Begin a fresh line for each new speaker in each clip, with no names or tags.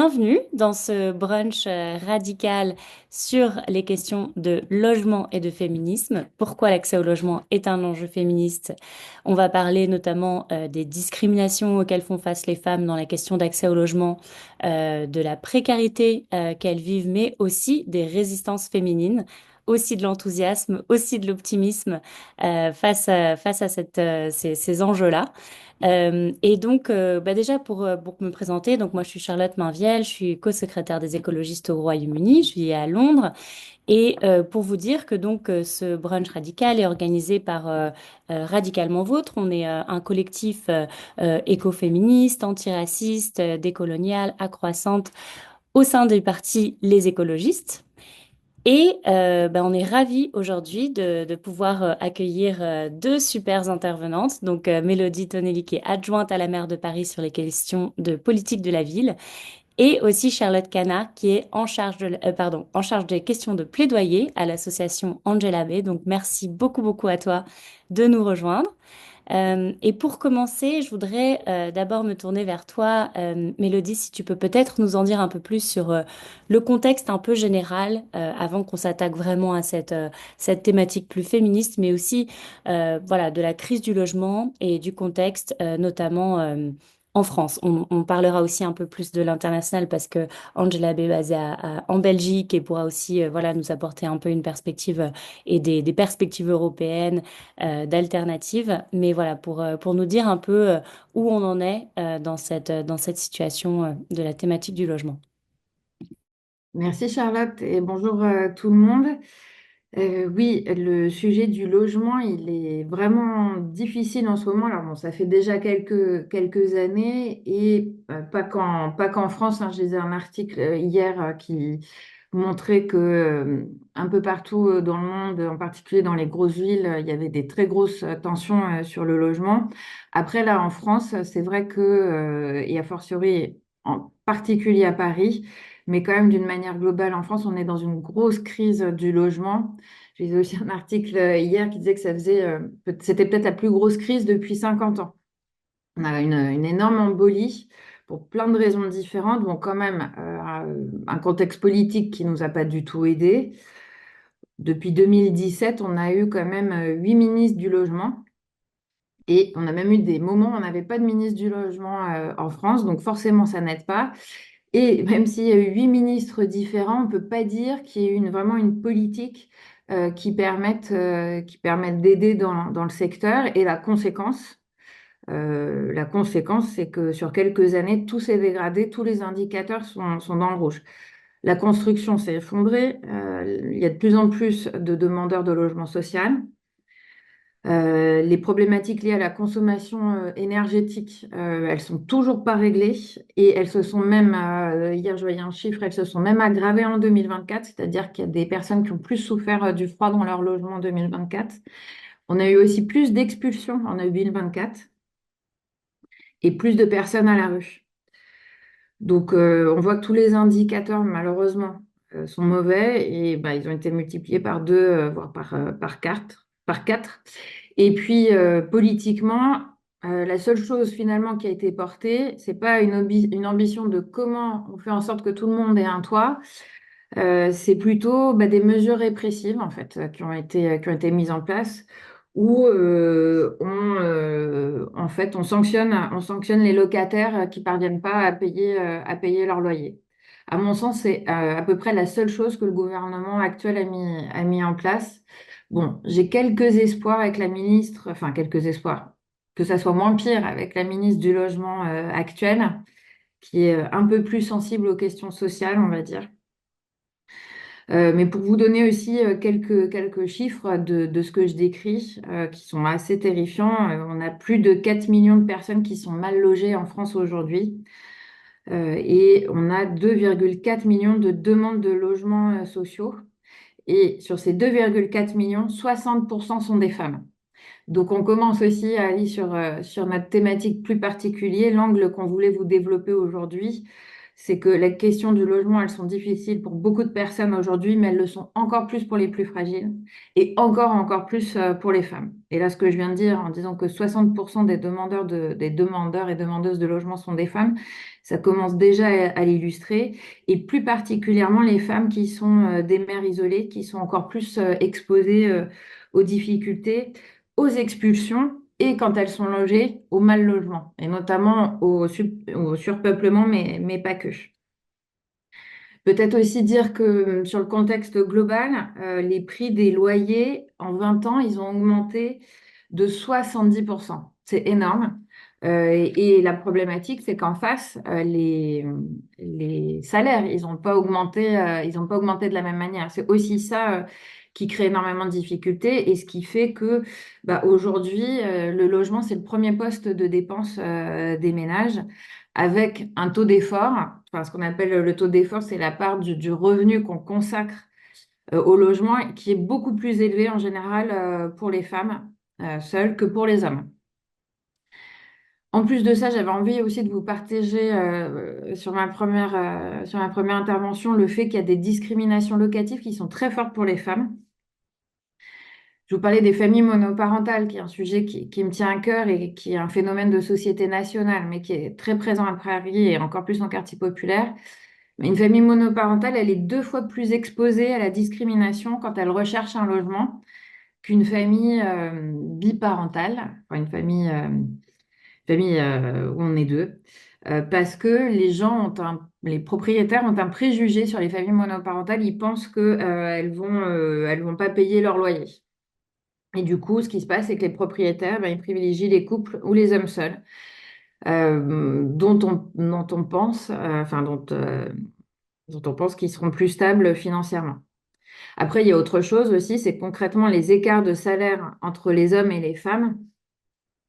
Bienvenue dans ce brunch radical sur les questions de logement et de féminisme. Pourquoi l'accès au logement est un enjeu féministe? On va parler notamment des discriminations auxquelles font face les femmes dans la question d'accès au logement, de la précarité qu'elles vivent, mais aussi des résistances féminines, aussi de l'enthousiasme, aussi de l'optimisme face à ces enjeux-là. Déjà pour me présenter, donc moi je suis Charlotte Mainviel, je suis co-secrétaire des écologistes au Royaume-Uni, je vis à Londres. Pour vous dire que ce brunch radical est organisé par Radicalement Vôtre. On est un collectif écoféministe, antiraciste, décolonial, accroissante au sein du parti Les Écologistes. On est ravis aujourd'hui de pouvoir accueillir deux super intervenantes. Mélodie Tonelli, qui est adjointe à la maire de Paris sur les questions de politique de la ville, et aussi Charlotte Cana, qui est en charge des questions de plaidoyer à l'association Angela Bay. Donc, merci beaucoup, beaucoup à toi de nous rejoindre. Et pour commencer, je voudrais d'abord me tourner vers toi, Mélodie, si tu peux peut-être nous en dire un peu plus sur le contexte un peu général, avant qu'on s'attaque vraiment à cette thématique plus féministe, mais aussi voilà, de la crise du logement et du contexte, notamment en France. On parlera aussi un peu plus de l'international parce que Angela est basée en Belgique et pourra aussi voilà, nous apporter un peu une perspective et des perspectives européennes d'alternatives. Mais voilà, pour nous dire un peu où on en est dans cette situation de la thématique du logement.
Merci Charlotte et bonjour tout le monde. Oui, le sujet du logement, il est vraiment difficile en ce moment. Alors bon, ça fait déjà quelques années et pas qu'en France, hein. Je lisais un article hier qui montrait que un peu partout dans le monde, en particulier dans les grosses villes, il y avait des très grosses tensions sur le logement. Après là, en France, c'est vrai que et a fortiori en particulier à Paris, mais quand même d'une manière globale en France, on est dans une grosse crise du logement. J'ai lu aussi un article hier qui disait que c'était peut-être la plus grosse crise depuis 50 ans. On a une énorme embolie pour plein de raisons différentes. Bon, quand même, un contexte politique qui nous a pas du tout aidés. Depuis 2017, on a eu quand même 8 ministres du logement. Et on a même eu des moments où on n'avait pas de ministre du logement en France, donc forcément ça n'aide pas. Et même s'il y a eu 8 ministres différents, on ne peut pas dire qu'il y ait eu vraiment une politique qui permette d'aider dans le secteur. Et la conséquence, c'est que sur quelques années, tout s'est dégradé, tous les indicateurs sont dans le rouge. La construction s'est effondrée, il y a de plus en plus de demandeurs de logement social. Les problématiques liées à la consommation énergétique, elles sont toujours pas réglées et elles se sont même, hier je voyais un chiffre, elles se sont même aggravées en 2024, c'est-à-dire qu'il y a des personnes qui ont plus souffert du froid dans leur logement en 2024. On a eu aussi plus d'expulsions en 2024 et plus de personnes à la rue. Donc on voit que tous les indicateurs, malheureusement, sont mauvais et bah, ils ont été multipliés par deux, voire par quatre. Et puis, politiquement, la seule chose finalement qui a été portée, c'est pas une ambition de comment on fait en sorte que tout le monde ait un toit, c'est plutôt bah, des mesures répressives en fait qui ont été mises en place où en fait, on sanctionne les locataires qui parviennent pas à payer leur loyer. À mon sens, c'est à peu près la seule chose que le gouvernement actuel a mis en place. Bon, j'ai quelques espoirs avec la ministre, enfin quelques espoirs, que ça soit moins pire avec la ministre du Logement actuelle, qui est un peu plus sensible aux questions sociales, on va dire. Mais pour vous donner aussi quelques chiffres de ce que je décris, qui sont assez terrifiants, on a plus de 4 millions de personnes qui sont mal logées en France aujourd'hui. Et on a 2,4 millions de demandes de logements sociaux. Et sur ces 2,4 millions, 60% sont des femmes. Donc on commence aussi à aller sur notre thématique plus particulière, l'angle qu'on voulait vous développer aujourd'hui, c'est que les questions du logement, elles sont difficiles pour beaucoup de personnes aujourd'hui, mais elles le sont encore plus pour les plus fragiles et encore plus pour les femmes. Et là, ce que je viens de dire en disant que 60% des demandeurs et demandeuses de logement sont des femmes, ça commence déjà à l'illustrer. Et plus particulièrement les femmes qui sont des mères isolées, qui sont encore plus exposées aux difficultés, aux expulsions et quand elles sont logées, au mal logement, et notamment au surpeuplement, mais pas que. Peut-être aussi dire que sur le contexte global, les prix des loyers en 20 ans, ils ont augmenté de 70%. C'est énorme. Et la problématique, c'est qu'en face, les salaires, ils ont pas augmenté de la même manière. C'est aussi ça, qui crée énormément de difficultés et ce qui fait que bah, aujourd'hui, le logement, c'est le premier poste de dépense, des ménages avec un taux d'effort. Enfin, ce qu'on appelle le taux d'effort, c'est la part du revenu qu'on consacre au logement qui est beaucoup plus élevé en général pour les femmes seules que pour les hommes. En plus de ça, j'avais envie aussi de vous partager sur ma première intervention le fait qu'il y a des discriminations locatives qui sont très fortes pour les femmes. Je vous parlais des familles monoparentales, qui est un sujet qui me tient à cœur et qui est un phénomène de société nationale, mais qui est très présent à Paris et encore plus en quartier populaire. Mais une famille monoparentale, elle est 2 fois plus exposée à la discrimination quand elle recherche un logement qu'une famille biparentale, enfin une famille où on est deux, parce que les propriétaires ont un préjugé sur les familles monoparentales. Ils pensent que elles vont pas payer leur loyer. Et du coup, ce qui se passe, c'est que les propriétaires, ben, ils privilégient les couples ou les hommes seuls, dont on pense, dont on pense qu'ils seront plus stables financièrement. Après, il y a autre chose aussi, c'est que concrètement, les écarts de salaire entre les hommes et les femmes,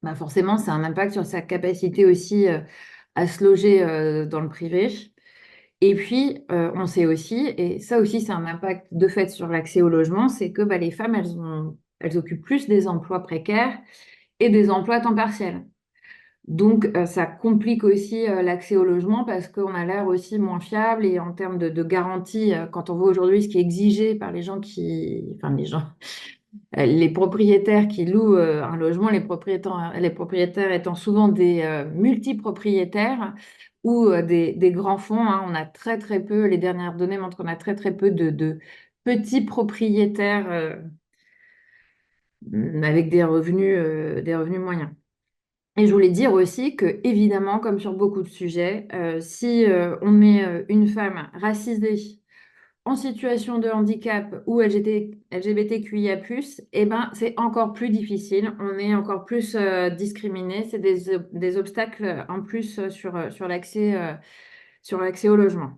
bah forcément, ça a un impact sur sa capacité aussi à se loger dans le privé. Et puis, on sait aussi, et ça aussi, c'est un impact de fait sur l'accès au logement, c'est que bah, les femmes, elles occupent plus des emplois précaires et des emplois à temps partiel. Donc, ça complique aussi l'accès au logement parce qu'on a l'air aussi moins fiable et en termes de garantie, quand on voit aujourd'hui ce qui est exigé par les propriétaires qui louent un logement, les propriétaires étant souvent des multipropriétaires ou des grands fonds, hein. On a très peu, les dernières données montrent qu'on a très peu de petits propriétaires avec des revenus moyens. Et je voulais dire aussi que, évidemment, comme sur beaucoup de sujets, si on met une femme racisée en situation de handicap ou LGBTQIA+, eh ben, c'est encore plus difficile. On est encore plus discriminé. C'est des obstacles en plus sur l'accès au logement.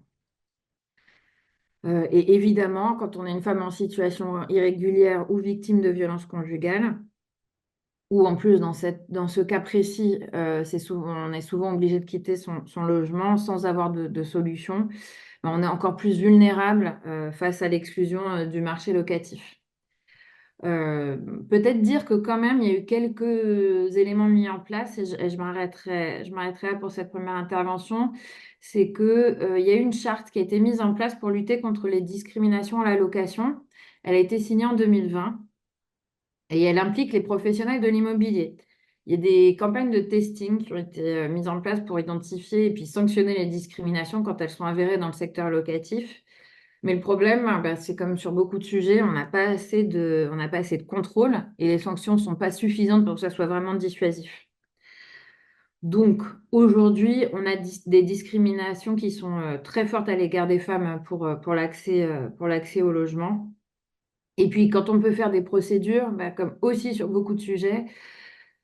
Et évidemment, quand on est une femme en situation irrégulière ou victime de violences conjugales, ou en plus dans ce cas précis, on est souvent obligé de quitter son logement sans avoir de solution, ben, on est encore plus vulnérable face à l'exclusion du marché locatif. Euh, Peut-être dire que quand même, il y a eu quelques éléments mis en place et je m'arrêterai là pour cette première intervention. C'est que, il y a eu une charte qui a été mise en place pour lutter contre les discriminations à la location. Elle a été signée en 2020 et elle implique les professionnels de l'immobilier. Il y a des campagnes de testing qui ont été mises en place pour identifier et puis sanctionner les discriminations quand elles sont avérées dans le secteur locatif. Mais le problème, bah, c'est comme sur beaucoup de sujets, on n'a pas assez de contrôle et les sanctions ne sont pas suffisantes pour que ça soit vraiment dissuasif. Donc aujourd'hui, on a des discriminations qui sont très fortes à l'égard des femmes pour l'accès au logement. Et puis quand on peut faire des procédures, bah, comme aussi sur beaucoup de sujets,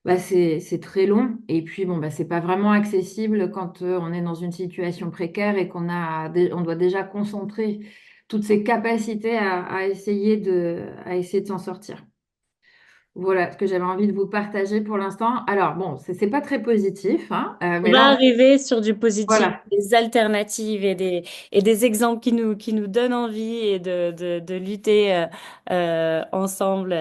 bah, c'est très long. Et puis bon, bah, c'est pas vraiment accessible quand on est dans une situation précaire et on doit déjà concentrer toutes ses capacités à essayer de s'en sortir. voilà ce que j'avais envie de vous partager pour l'instant. Alors, bon, c'est pas très positif, hein,
On
mais
va
là,
arriver sur du positif,
voilà.
des alternatives et des exemples qui nous donnent envie et de lutter ensemble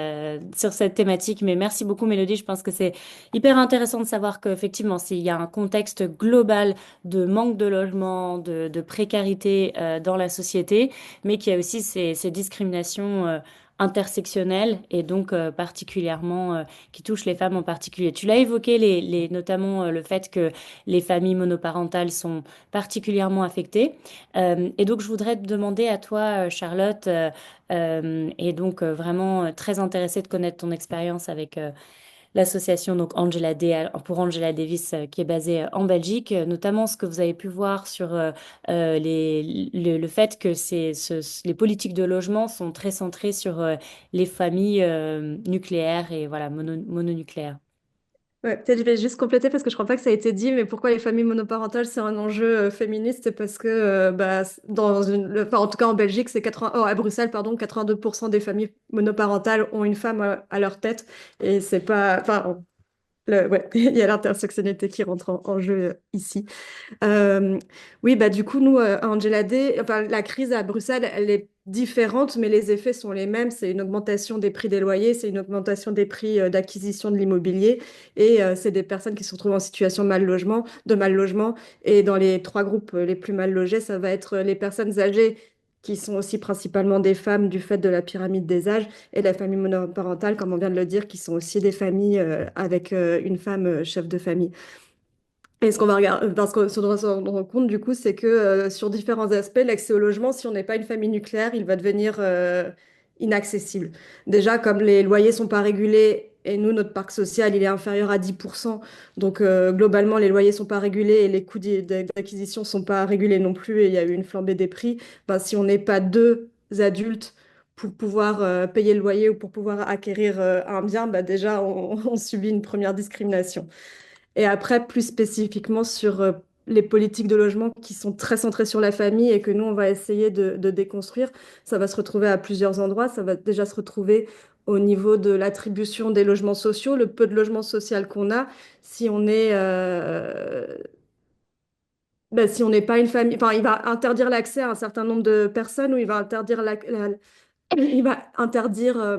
sur cette thématique. Mais merci beaucoup, Mélodie. Je pense que c'est hyper intéressant de savoir qu'effectivement, s'il y a un contexte global de manque de logement, de précarité dans la société, mais qu'il y a aussi ces discriminations intersectionnelles et donc particulièrement qui touchent les femmes en particulier. Tu l'as évoqué, notamment le fait que les familles monoparentales sont particulièrement affectées. Et donc, je voudrais te demander à toi, Charlotte, et donc vraiment très intéressée de connaître ton expérience avec l'association donc pour Angela Davis qui est basée en Belgique, notamment ce que vous avez pu voir sur le fait que les politiques de logement sont très centrées sur les familles nucléaires et voilà mononucléaires.
Ouais, peut-être je vais juste compléter parce que je crois pas que ça a été dit, mais pourquoi les familles monoparentales, c'est un enjeu féministe, c'est parce que, enfin, en tout cas en Belgique, c'est 80, oh, à Bruxelles, pardon, 82% des familles monoparentales ont une femme à leur tête, et c'est pas, enfin, ouais, il y a l'intersectionnalité qui rentre en jeu ici. Euh, oui, bah du coup, nous, à Angela Day, enfin, la crise à Bruxelles, elle est différente, mais les effets sont les mêmes. C'est une augmentation des prix des loyers, c'est une augmentation des prix d'acquisition de l'immobilier, et c'est des personnes qui se retrouvent en situation de mal logement. Et dans les trois groupes les plus mal logés, ça va être les personnes âgées, qui sont aussi principalement des femmes du fait de la pyramide des âges, et la famille monoparentale, comme on vient de le dire, qui sont aussi des familles avec une femme chef de famille. Et ce qu'on va regarder, parce que ce dont on se rend compte du coup, c'est que sur différents aspects, l'accès au logement, si on n'est pas une famille nucléaire, il va devenir inaccessible. Déjà, comme les loyers sont pas régulés, et nous, notre parc social, il est inférieur à 10%. Donc, globalement, les loyers sont pas régulés et les coûts d'acquisition sont pas régulés non plus. Et il y a eu une flambée des prix. Ben, si on n'est pas deux adultes pour pouvoir payer le loyer ou pour pouvoir acquérir un bien, ben, déjà, on subit une première discrimination. Et après, plus spécifiquement sur les politiques de logement qui sont très centrées sur la famille et que nous, on va essayer de déconstruire, ça va se retrouver à plusieurs endroits. Ça va déjà se retrouver au niveau de l'attribution des logements sociaux, le peu de logements sociaux qu'on a. Si on est, si on n'est pas une famille, enfin, il va interdire l'accès à un certain nombre de personnes ou il va interdire il va interdire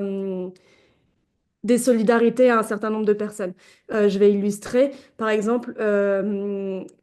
des solidarités à un certain nombre de personnes. Je vais illustrer. Par exemple,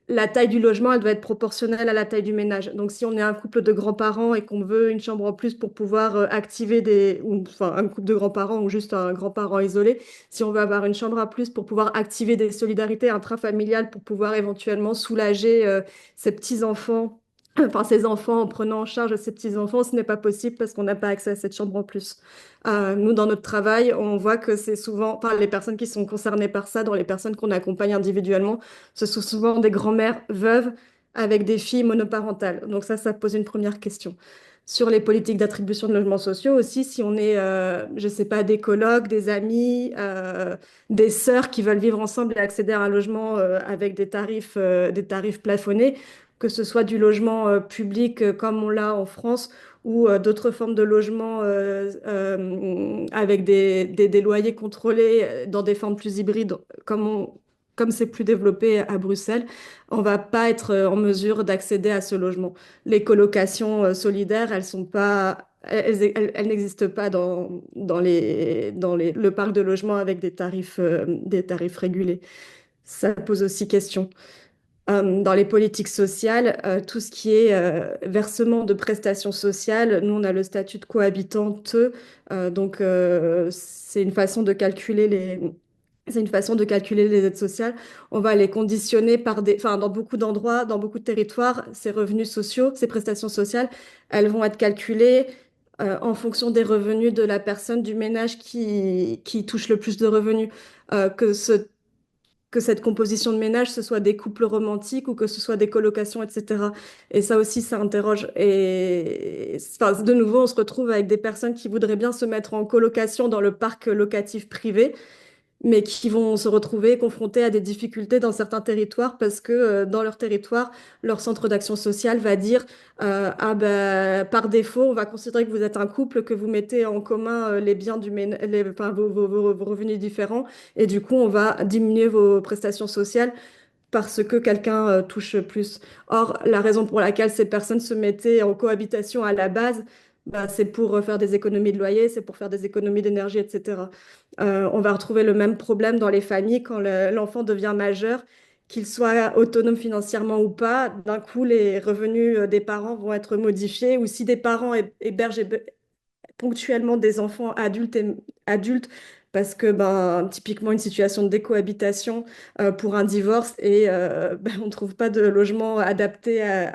la taille du logement, elle doit être proportionnelle à la taille du ménage. Donc, si on est un couple de grands-parents et qu'on veut une chambre en plus pour pouvoir activer enfin, un couple de grands-parents ou juste un grand-parent isolé, si on veut avoir une chambre à plus pour pouvoir activer des solidarités intrafamiliales pour pouvoir éventuellement soulager ses petits-enfants, enfin, ses enfants en prenant en charge ses petits-enfants, ce n'est pas possible parce qu'on n'a pas accès à cette chambre en plus. Nous, dans notre travail, on voit que c'est souvent, enfin, les personnes qui sont concernées par ça, dans les personnes qu'on accompagne individuellement, ce sont souvent des grand-mères veuves avec des filles monoparentales. Donc ça pose une première question. Sur les politiques d'attribution de logements sociaux aussi, si on est, je ne sais pas, des colocs, des amis, des sœurs qui veulent vivre ensemble et accéder à un logement avec des tarifs plafonnés, que ce soit du logement public comme on l'a en France, ou d'autres formes de logement avec des loyers contrôlés dans des formes plus hybrides, comme c'est plus développé à Bruxelles, on va pas être en mesure d'accéder à ce logement. Les colocations solidaires, elles sont pas, elles n'existent pas le parc de logement avec des tarifs régulés. Ça pose aussi question. Dans les politiques sociales, tout ce qui est versement de prestations sociales, nous, on a le statut de cohabitante. C'est une façon de calculer c'est une façon de calculer les aides sociales. On va les conditionner enfin, dans beaucoup d'endroits, dans beaucoup de territoires, ces revenus sociaux, ces prestations sociales, elles vont être calculées en fonction des revenus de la personne du ménage qui touche le plus de revenus. Que cette composition de ménage, ce soit des couples romantiques ou que ce soit des colocations, etc. Et ça aussi, ça interroge. Et enfin, de nouveau, on se retrouve avec des personnes qui voudraient bien se mettre en colocation dans le parc locatif privé, mais qui vont se retrouver confrontés à des difficultés dans certains territoires parce que dans leur territoire, leur centre d'action sociale va dire ah ben, par défaut, on va considérer que vous êtes un couple, que vous mettez en commun les biens enfin, vos revenus différents, et du coup, on va diminuer vos prestations sociales parce que quelqu'un touche plus. Or, la raison pour laquelle ces personnes se mettaient en cohabitation à la base, bah, c'est pour faire des économies de loyer, c'est pour faire des économies d'énergie, etc. On va retrouver le même problème dans les familles quand l'enfant devient majeur, qu'il soit autonome financièrement ou pas. D'un coup, les revenus des parents vont être modifiés, ou si des parents hébergent ponctuellement des enfants adultes parce que ben, typiquement une situation de décohabitation pour un divorce et ben, on ne trouve pas de logement adapté à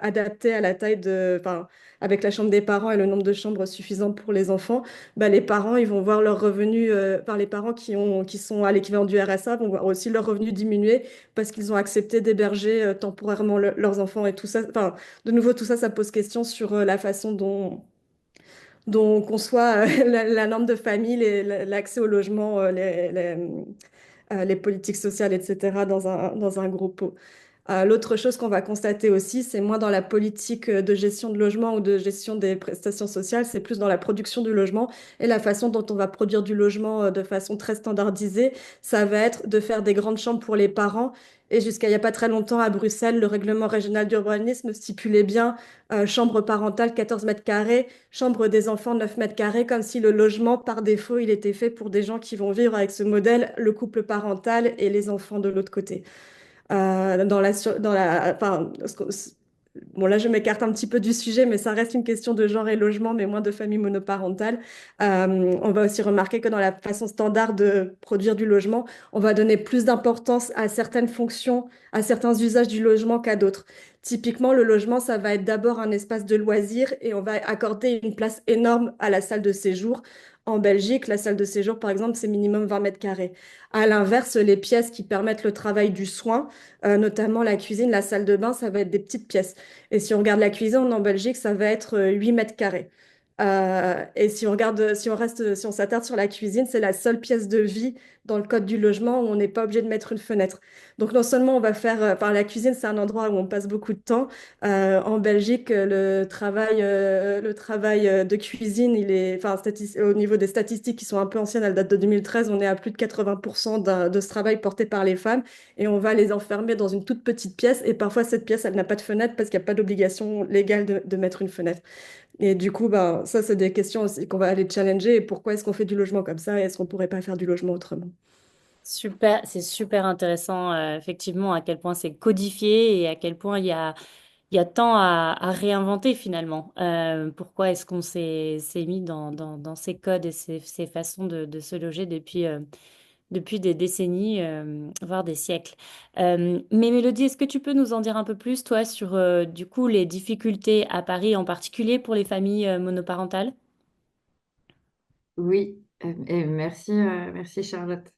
la taille enfin, avec la chambre des parents et le nombre de chambres suffisant pour les enfants, ben, les parents ils vont voir leurs revenus, enfin, les parents qui sont à l'équivalent du RSA vont voir aussi leurs revenus diminuer parce qu'ils ont accepté d'héberger temporairement leurs enfants et tout ça. Enfin, de nouveau, tout ça, ça pose question sur la façon dont on conçoit la norme de famille, l'accès au logement, les politiques sociales, etc., dans un groupe. L'autre chose qu'on va constater aussi, c'est moins dans la politique de gestion de logement ou de gestion des prestations sociales, c'est plus dans la production du logement et la façon dont on va produire du logement de façon très standardisée. Ça va être de faire des grandes chambres pour les parents. Et jusqu'à il n'y a pas très longtemps, à Bruxelles, le règlement régional d'urbanisme stipulait bien chambre parentale 14 mètres carrés, chambre des enfants 9 mètres carrés, comme si le logement, par défaut, il était fait pour des gens qui vont vivre avec ce modèle, le couple parental et les enfants de l'autre côté. Enfin, bon, là, je m'écarte un petit peu du sujet, mais ça reste une question de genre et logement, mais moins de famille monoparentale. On va aussi remarquer que dans la façon standard de produire du logement, on va donner plus d'importance à certaines fonctions, à certains usages du logement qu'à d'autres. Typiquement, le logement, ça va être d'abord un espace de loisir et on va accorder une place énorme à la salle de séjour. En Belgique, la salle de séjour, par exemple, c'est minimum 20 mètres carrés. À l'inverse, les pièces qui permettent le travail du soin, notamment la cuisine, la salle de bain, ça va être des petites pièces. Et si on regarde la cuisine en Belgique, ça va être 8 mètres carrés. Et si on regarde, si on s'attarde sur la cuisine, c'est la seule pièce de vie dans le code du logement où on n'est pas obligé de mettre une fenêtre. Donc non seulement on va faire, enfin la cuisine c'est un endroit où on passe beaucoup de temps. En Belgique, le travail de cuisine, il est, enfin au niveau des statistiques qui sont un peu anciennes, elles datent de 2013, on est à plus de 80% de ce travail porté par les femmes et on va les enfermer dans une toute petite pièce et parfois cette pièce elle n'a pas de fenêtre parce qu'il n'y a pas d'obligation légale de mettre une fenêtre. Et du coup, ben, ça, c'est des questions aussi qu'on va aller challenger. Et pourquoi est-ce qu'on fait du logement comme ça et est-ce qu'on pourrait pas faire du logement autrement?
Super, c'est super intéressant, effectivement, à quel point c'est codifié et à quel point il y a tant à réinventer finalement. Pourquoi est-ce qu'on s'est mis dans ces codes et ces façons de se loger depuis des décennies, voire des siècles. Mais Mélodie, est-ce que tu peux nous en dire un peu plus, toi, sur du coup les difficultés à Paris, en particulier pour les familles monoparentales?
Oui, et merci, merci Charlotte.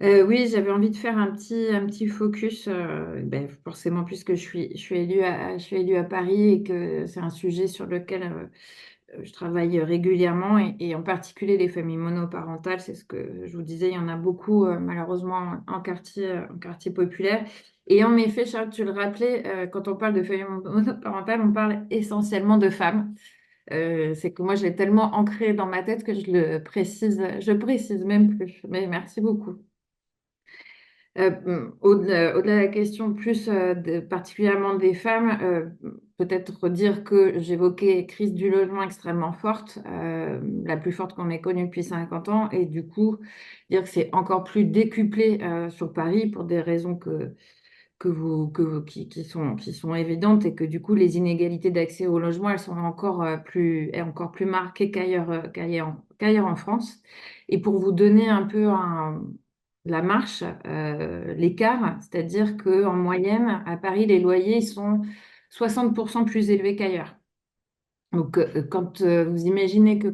Oui, j'avais envie de faire un petit focus, ben, forcément puisque je suis je suis élue à Paris et que c'est un sujet sur lequel je travaille régulièrement et en particulier les familles monoparentales, c'est ce que je vous disais, il y en a beaucoup malheureusement en quartier populaire. Et en effet, Charles, tu le rappelais, quand on parle de familles monoparentales, on parle essentiellement de femmes. C'est que moi, je l'ai tellement ancré dans ma tête que je précise même plus. Mais merci beaucoup. Au-delà de la question plus particulièrement des femmes, peut-être dire que j'évoquais crise du logement extrêmement forte, la plus forte qu'on ait connue depuis 50 ans, et du coup dire que c'est encore plus décuplé sur Paris pour des raisons qui sont évidentes et que du coup les inégalités d'accès au logement, elles sont encore plus marquées qu'ailleurs en France. Et pour vous donner un peu la marche, l'écart, c'est-à-dire qu'en moyenne, à Paris, les loyers sont 60% plus élevés qu'ailleurs. Donc, quand vous imaginez que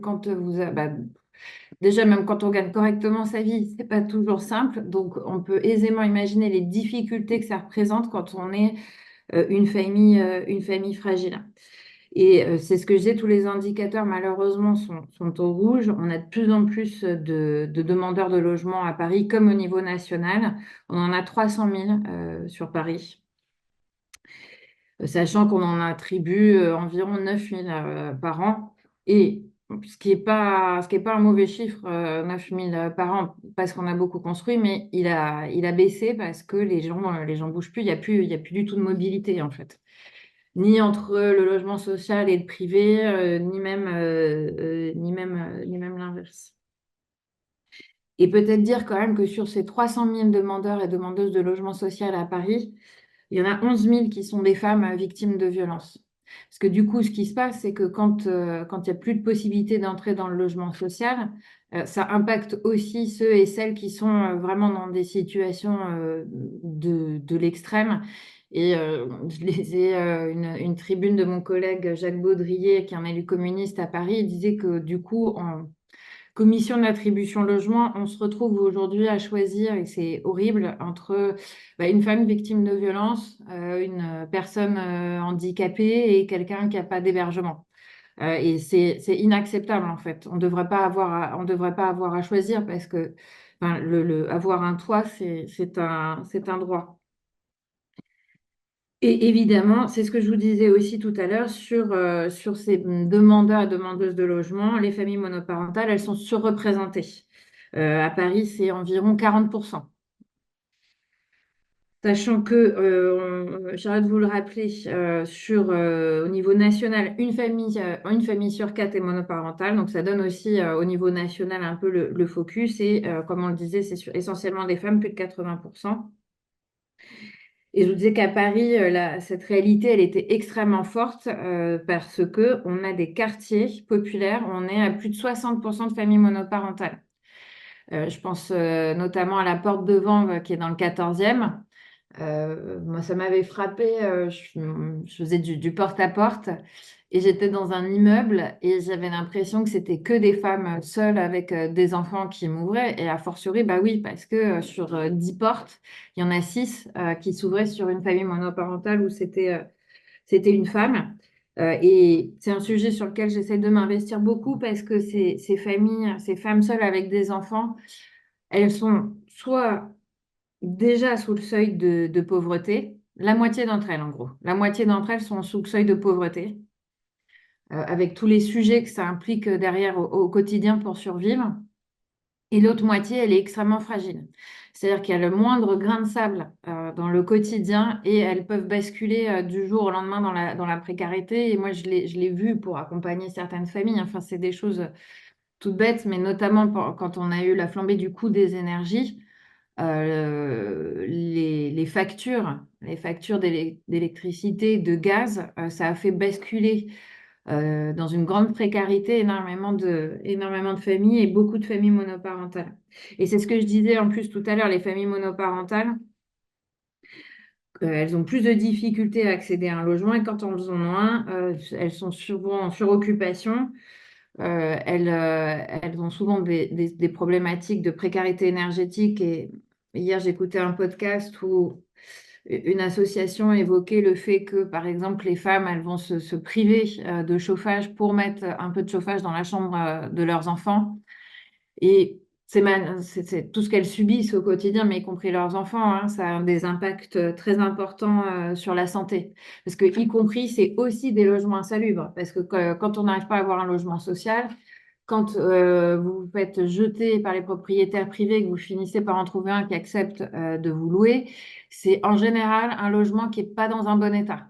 déjà, même quand on gagne correctement sa vie, c'est pas toujours simple. Donc, on peut aisément imaginer les difficultés que ça représente quand on est une famille fragile. Et c'est ce que je disais, tous les indicateurs malheureusement sont au rouge. On a de plus en plus de demandeurs de logement à Paris comme au niveau national. On en a 300 000 sur Paris, sachant qu'on en attribue environ 9 000 par an. Et ce qui est pas un mauvais chiffre, 9 000 par an, parce qu'on a beaucoup construit, mais il a baissé parce que les gens bougent plus. Il y a plus du tout de mobilité en fait, ni entre le logement social et le privé, ni même l'inverse. Et peut-être dire quand même que sur ces 300 000 demandeurs et demandeuses de logement social à Paris, il y en a 11 000 qui sont des femmes victimes de violences. Parce que du coup, ce qui se passe, c'est que quand il n'y a plus de possibilité d'entrer dans le logement social, ça impacte aussi ceux et celles qui sont vraiment dans des situations de l'extrême. Et je lisais une tribune de mon collègue Jacques Baudrier, qui est un élu communiste à Paris, il disait que du coup, en commission d'attribution logement, on se retrouve aujourd'hui à choisir, et c'est horrible, entre une femme victime de violence, une personne handicapée et quelqu'un qui n'a pas d'hébergement. Et c'est inacceptable en fait. On devrait pas avoir à choisir parce que enfin, avoir un toit, c'est un droit. Et évidemment, c'est ce que je vous disais aussi tout à l'heure sur ces demandeurs et demandeuses de logement, les familles monoparentales, elles sont surreprésentées. À Paris, c'est environ 40%. Sachant que, Charlotte vous le rappeler, au niveau national, une famille sur quatre est monoparentale. Donc, ça donne aussi au niveau national un peu le focus. Et comme on le disait, essentiellement des femmes, plus de 80%. Et je vous disais qu'à Paris, cette réalité, elle était extrêmement forte parce que on a des quartiers populaires où on est à plus de 60% de familles monoparentales. Je pense notamment à la Porte de Vanves qui est dans le 14e. Moi, ça m'avait frappé. Je faisais du porte-à-porte et j'étais dans un immeuble et j'avais l'impression que c'était que des femmes seules avec des enfants qui m'ouvraient. Et a fortiori, bah oui, parce que sur 10 portes, il y en a 6 qui s'ouvraient sur une famille monoparentale où c'était une femme. Et c'est un sujet sur lequel j'essaie de m'investir beaucoup parce que ces familles, ces femmes seules avec des enfants, elles sont soit déjà sous le seuil de pauvreté. La moitié d'entre elles, en gros. La moitié d'entre elles sont sous le seuil de pauvreté, avec tous les sujets que ça implique derrière au quotidien pour survivre. Et l'autre moitié, elle est extrêmement fragile. C'est-à-dire qu'il y a le moindre grain de sable dans le quotidien et elles peuvent basculer du jour au lendemain dans la précarité. Et moi, je l'ai vu pour accompagner certaines familles. Enfin, c'est des choses toutes bêtes, mais notamment quand on a eu la flambée du coût des énergies. Les factures d'électricité, de gaz, ça a fait basculer dans une grande précarité énormément de familles et beaucoup de familles monoparentales. Et c'est ce que je disais en plus tout à l'heure, les familles monoparentales, elles ont plus de difficultés à accéder à un logement et quand elles en ont un, elles sont souvent en suroccupation. Elles ont souvent des problématiques de précarité énergétique. Et hier, j'écoutais un podcast où une association évoquait le fait que, par exemple, les femmes, elles vont se priver de chauffage pour mettre un peu de chauffage dans la chambre de leurs enfants. Et c'est tout ce qu'elles subissent au quotidien, mais y compris leurs enfants, hein, ça a des impacts très importants sur la santé. Parce que, y compris, c'est aussi des logements insalubres. Parce que quand on n'arrive pas à avoir un logement social, quand vous vous faites jeter par les propriétaires privés, que vous finissez par en trouver un qui accepte de vous louer, c'est en général un logement qui n'est pas dans un bon état.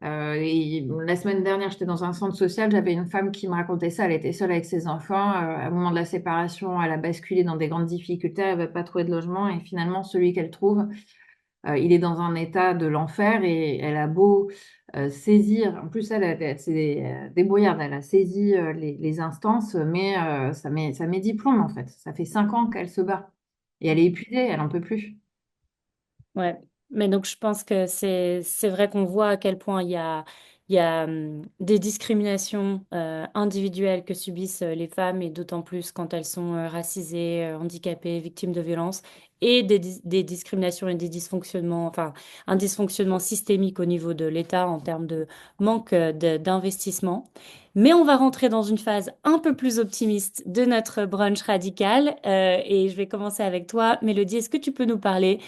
Et la semaine dernière, j'étais dans un centre social, j'avais une femme qui me racontait ça, elle était seule avec ses enfants. Au moment de la séparation, elle a basculé dans des grandes difficultés, elle n'avait pas trouvé de logement et finalement, celui qu'elle trouve, il est dans un état de l'enfer et elle a beau saisir, en plus elle s'est débrouillarde, elle a saisi les instances, mais ça met 10 plombs en fait. Ça fait 5 ans qu'elle se bat et elle est épuisée, elle n'en peut plus.
Ouais, mais donc je pense que c'est vrai qu'on voit à quel point il y a des discriminations individuelles que subissent les femmes et d'autant plus quand elles sont racisées, handicapées, victimes de violences et des discriminations et des dysfonctionnements, enfin un dysfonctionnement systémique au niveau de l'État en termes de manque d'investissement. Mais on va rentrer dans une phase un peu plus optimiste de notre brunch radical et je vais commencer avec toi. Mélodie, est-ce que tu peux nous parler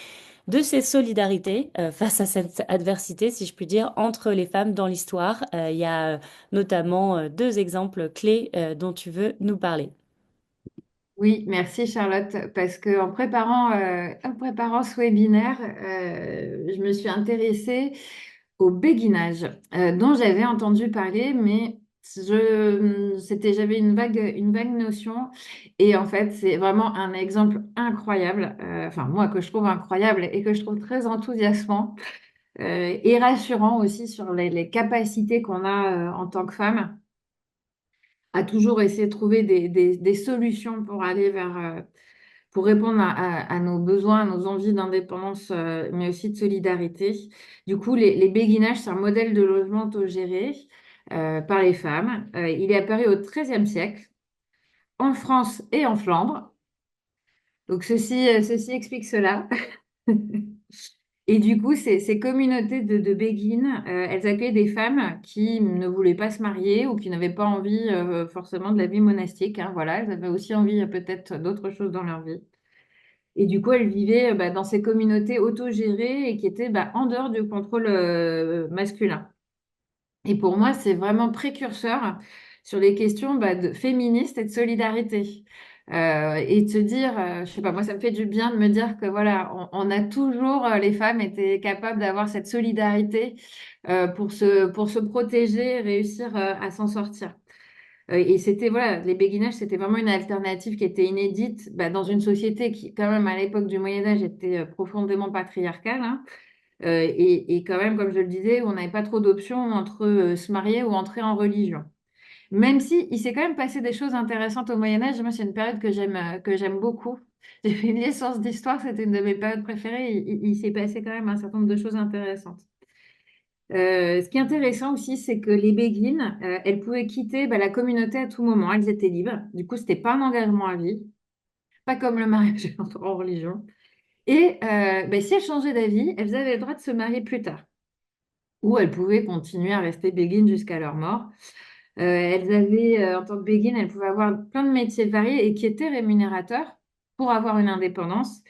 de ces solidarités face à cette adversité, si je puis dire, entre les femmes dans l'histoire? Il y a notamment deux exemples clés dont tu veux nous parler.
Oui, merci Charlotte, parce que en préparant ce webinaire, je me suis intéressée au béguinage, dont j'avais entendu parler, mais j'avais une vague notion. Et en fait, c'est vraiment un exemple incroyable, enfin moi que je trouve incroyable et que je trouve très enthousiasmant et rassurant aussi sur les capacités qu'on a en tant que femme à toujours essayer de trouver des solutions pour aller pour répondre à nos besoins, à nos envies d'indépendance, mais aussi de solidarité. Du coup, les béguinages, c'est un modèle de logement autogéré par les femmes. Il est apparu au XIIIe siècle, en France et en Flandre. Donc, ceci explique cela. Et du coup, ces communautés de béguines, elles accueillent des femmes qui ne voulaient pas se marier ou qui n'avaient pas envie forcément de la vie monastique, hein, voilà, elles avaient aussi envie peut-être d'autres choses dans leur vie. Et du coup, elles vivaient bah, dans ces communautés autogérées et qui étaient bah, en dehors du contrôle masculin. Et pour moi, c'est vraiment précurseur sur les questions bah, de féministes et de solidarité. Et de se dire, je sais pas, moi, ça me fait du bien de me dire que voilà, on a toujours, les femmes étaient capables d'avoir cette solidarité pour se protéger, réussir à s'en sortir. Et c'était, voilà, les béguinages, c'était vraiment une alternative qui était inédite bah, dans une société qui, quand même, à l'époque du Moyen Âge, était profondément patriarcale, hein. Et quand même, comme je le disais, on n'avait pas trop d'options entre se marier ou entrer en religion. Même si il s'est quand même passé des choses intéressantes au Moyen Âge. Moi, c'est une période que j'aime beaucoup. J'ai fait une licence d'histoire, c'était une de mes périodes préférées. Il s'est passé quand même un certain nombre de choses intéressantes. Ce qui est intéressant aussi, c'est que les béguines, elles pouvaient quitter bah, la communauté à tout moment. Elles étaient libres. Du coup, c'était pas un engagement à vie, pas comme le mariage en religion. Et bah, si elles changeaient d'avis, elles avaient le droit de se marier plus tard. Ou elles pouvaient continuer à rester béguines jusqu'à leur mort. Elles avaient, en tant que béguines, elles pouvaient avoir plein de métiers variés et qui étaient rémunérateurs pour avoir une indépendance.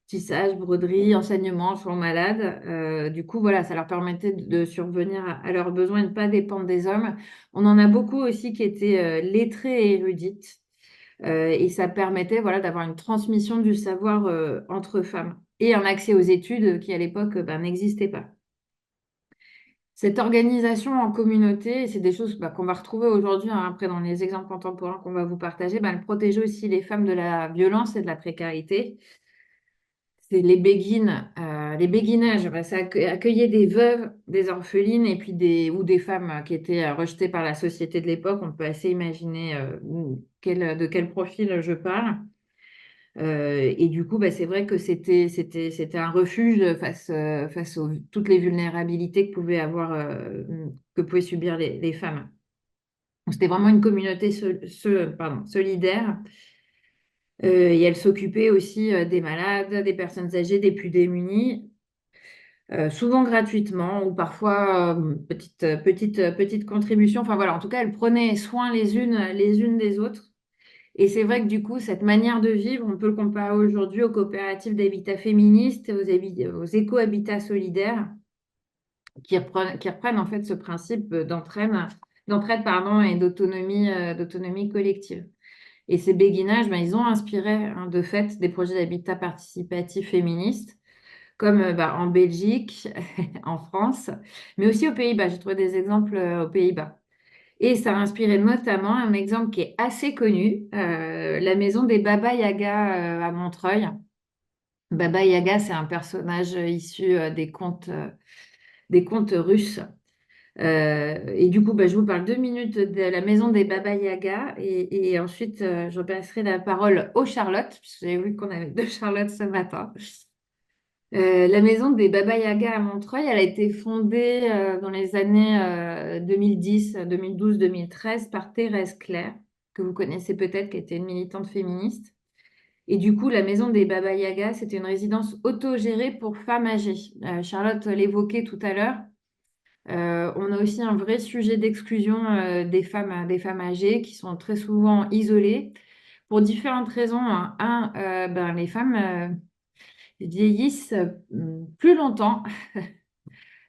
Tissage, broderie, enseignement, soins malades. Du coup, voilà, ça leur permettait de survenir à leurs besoins et de ne pas dépendre des hommes. On en a beaucoup aussi qui étaient lettrées et érudites. Et ça permettait, voilà, d'avoir une transmission du savoir entre femmes et un accès aux études qui, à l'époque, ben, n'existait pas. Cette organisation en communauté, c'est des choses bah, qu'on va retrouver aujourd'hui, hein, après dans les exemples contemporains qu'on va vous partager, bah, elle protégeait aussi les femmes de la violence et de la précarité. C'est les béguinages, bah, ça accueillait des veuves, des orphelines et puis ou des femmes qui étaient rejetées par la société de l'époque. On peut assez imaginer de quel profil je parle. Et du coup, bah, c'est vrai que c'était un refuge face à toutes les vulnérabilités que pouvaient subir les femmes. Donc, c'était vraiment une communauté solidaire. Et elle s'occupait aussi des malades, des personnes âgées, des plus démunis, souvent gratuitement ou parfois petite contribution. Enfin voilà, en tout cas, elle prenait soin les unes des autres. Et c'est vrai que du coup, cette manière de vivre, on peut le comparer aujourd'hui aux coopératives d'habitat féministes, aux éco-habitats solidaires, qui reprennent en fait ce principe d'entraide pardon, et d'autonomie collective. Et ces béguinages, ben, ils ont inspiré hein, de fait des projets d'habitat participatif féministes, comme bah, en Belgique, en France, mais aussi aux Pays-Bas. J'ai trouvé des exemples aux Pays-Bas. Et ça a inspiré notamment un exemple qui est assez connu, la maison des Baba Yaga à Montreuil. Baba Yaga, c'est un personnage issu des contes russes. Et du coup, bah, je vous parle 2 minutes de la maison des Baba Yaga et ensuite je passerai la parole aux Charlotte, puisque j'ai vu qu'on avait deux Charlotte ce matin. La maison des Baba Yaga à Montreuil, elle a été fondée dans les années 2010, 2012, 2013 par Thérèse Claire, que vous connaissez peut-être, qui était une militante féministe. Et du coup, la maison des Baba Yaga, c'était une résidence autogérée pour femmes âgées. Charlotte l'évoquait tout à l'heure. On a aussi un vrai sujet d'exclusion des femmes âgées qui sont très souvent isolées pour différentes raisons, hein. Ben, les femmes vieillissent plus longtemps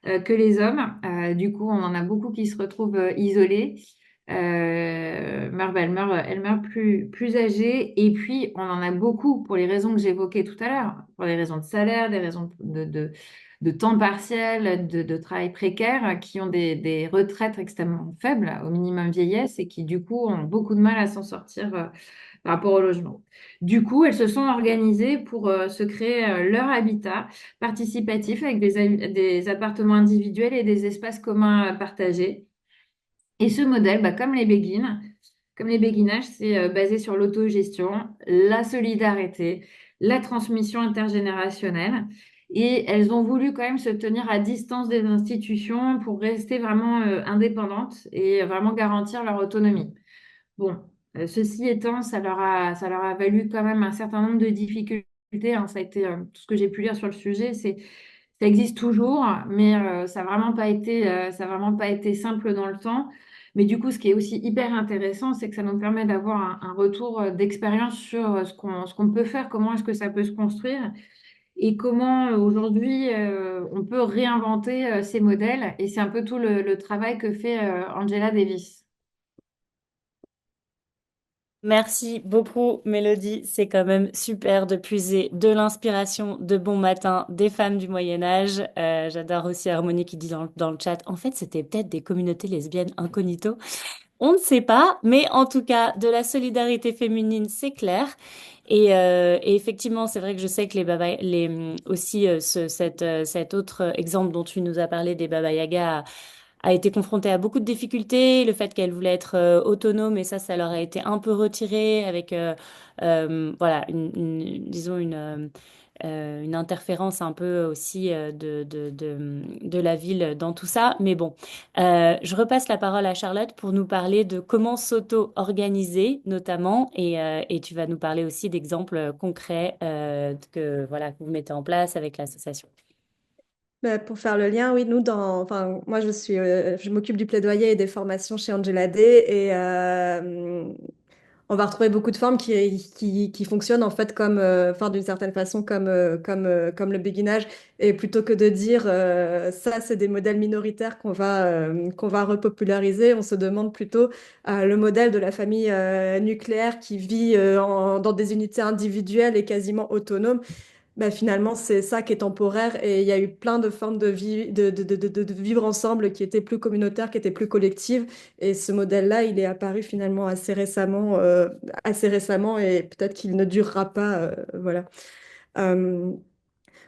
que les hommes. Du coup, on en a beaucoup qui se retrouvent isolés. Elle meurt plus âgée. Et puis, on en a beaucoup pour les raisons que j'évoquais tout à l'heure, pour les raisons de salaire, des raisons de temps partiel, de travail précaire, qui ont des retraites extrêmement faibles, au minimum vieillesse, et qui, du coup, ont beaucoup de mal à s'en sortir par rapport au logement. Du coup, elles se sont organisées pour se créer leur habitat participatif avec des appartements individuels et des espaces communs partagés. Et ce modèle, bah, comme les béguinages, c'est basé sur l'autogestion, la solidarité, la transmission intergénérationnelle. Et elles ont voulu quand même se tenir à distance des institutions pour rester vraiment indépendantes et vraiment garantir leur autonomie. Bon, ceci étant, ça leur a valu quand même un certain nombre de difficultés, hein. Ça a été tout ce que j'ai pu lire sur le sujet, ça existe toujours, mais ça a vraiment pas été simple dans le temps. Mais du coup, ce qui est aussi hyper intéressant, c'est que ça nous permet d'avoir un retour d'expérience sur ce qu'on peut faire, comment est-ce que ça peut se construire et comment aujourd'hui on peut réinventer ces modèles. Et c'est un peu tout le travail que fait Angela Davis.
Merci beaucoup, Mélodie. C'est quand même super de puiser de l'inspiration de bon matin des femmes du Moyen Âge. J'adore aussi Harmonie qui dit dans le chat, en fait, c'était peut-être des communautés lesbiennes incognito. On ne sait pas, mais en tout cas, de la solidarité féminine, c'est clair. Et effectivement, c'est vrai que je sais que aussi cet autre exemple dont tu nous as parlé des Baba Yaga a été confrontée à beaucoup de difficultés, le fait qu'elle voulait être autonome et ça leur a été un peu retiré avec, voilà, disons une interférence un peu aussi de la ville dans tout ça. Mais bon, je repasse la parole à Charlotte pour nous parler de comment s'auto-organiser notamment et tu vas nous parler aussi d'exemples concrets voilà, que vous mettez en place avec l'association.
Bah, pour faire le lien, oui, enfin, moi je m'occupe du plaidoyer et des formations chez Angela Day et on va retrouver beaucoup de formes qui fonctionnent en fait comme, enfin, d'une certaine façon comme le béguinage. Et plutôt que de dire ça, c'est des modèles minoritaires qu'on va repopulariser, on se demande plutôt le modèle de la famille nucléaire qui vit dans des unités individuelles et quasiment autonomes. Bah, finalement, c'est ça qui est temporaire et il y a eu plein de formes de vivre ensemble qui étaient plus communautaires, qui étaient plus collectives. Et ce modèle-là, il est apparu finalement assez récemment et peut-être qu'il ne durera pas. Voilà. Euh,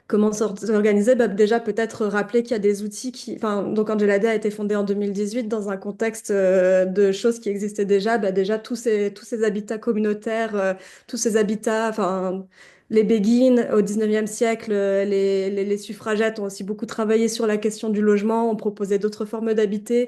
Comment s'organiser? Bah, déjà, peut-être rappeler qu'il y a des outils qui. Enfin, donc, Angela Day a été fondée en 2018 dans un contexte de choses qui existaient déjà. Bah, déjà, tous ces habitats communautaires, tous ces habitats, enfin, les béguines au 19e siècle, les suffragettes ont aussi beaucoup travaillé sur la question du logement, ont proposé d'autres formes d'habitat.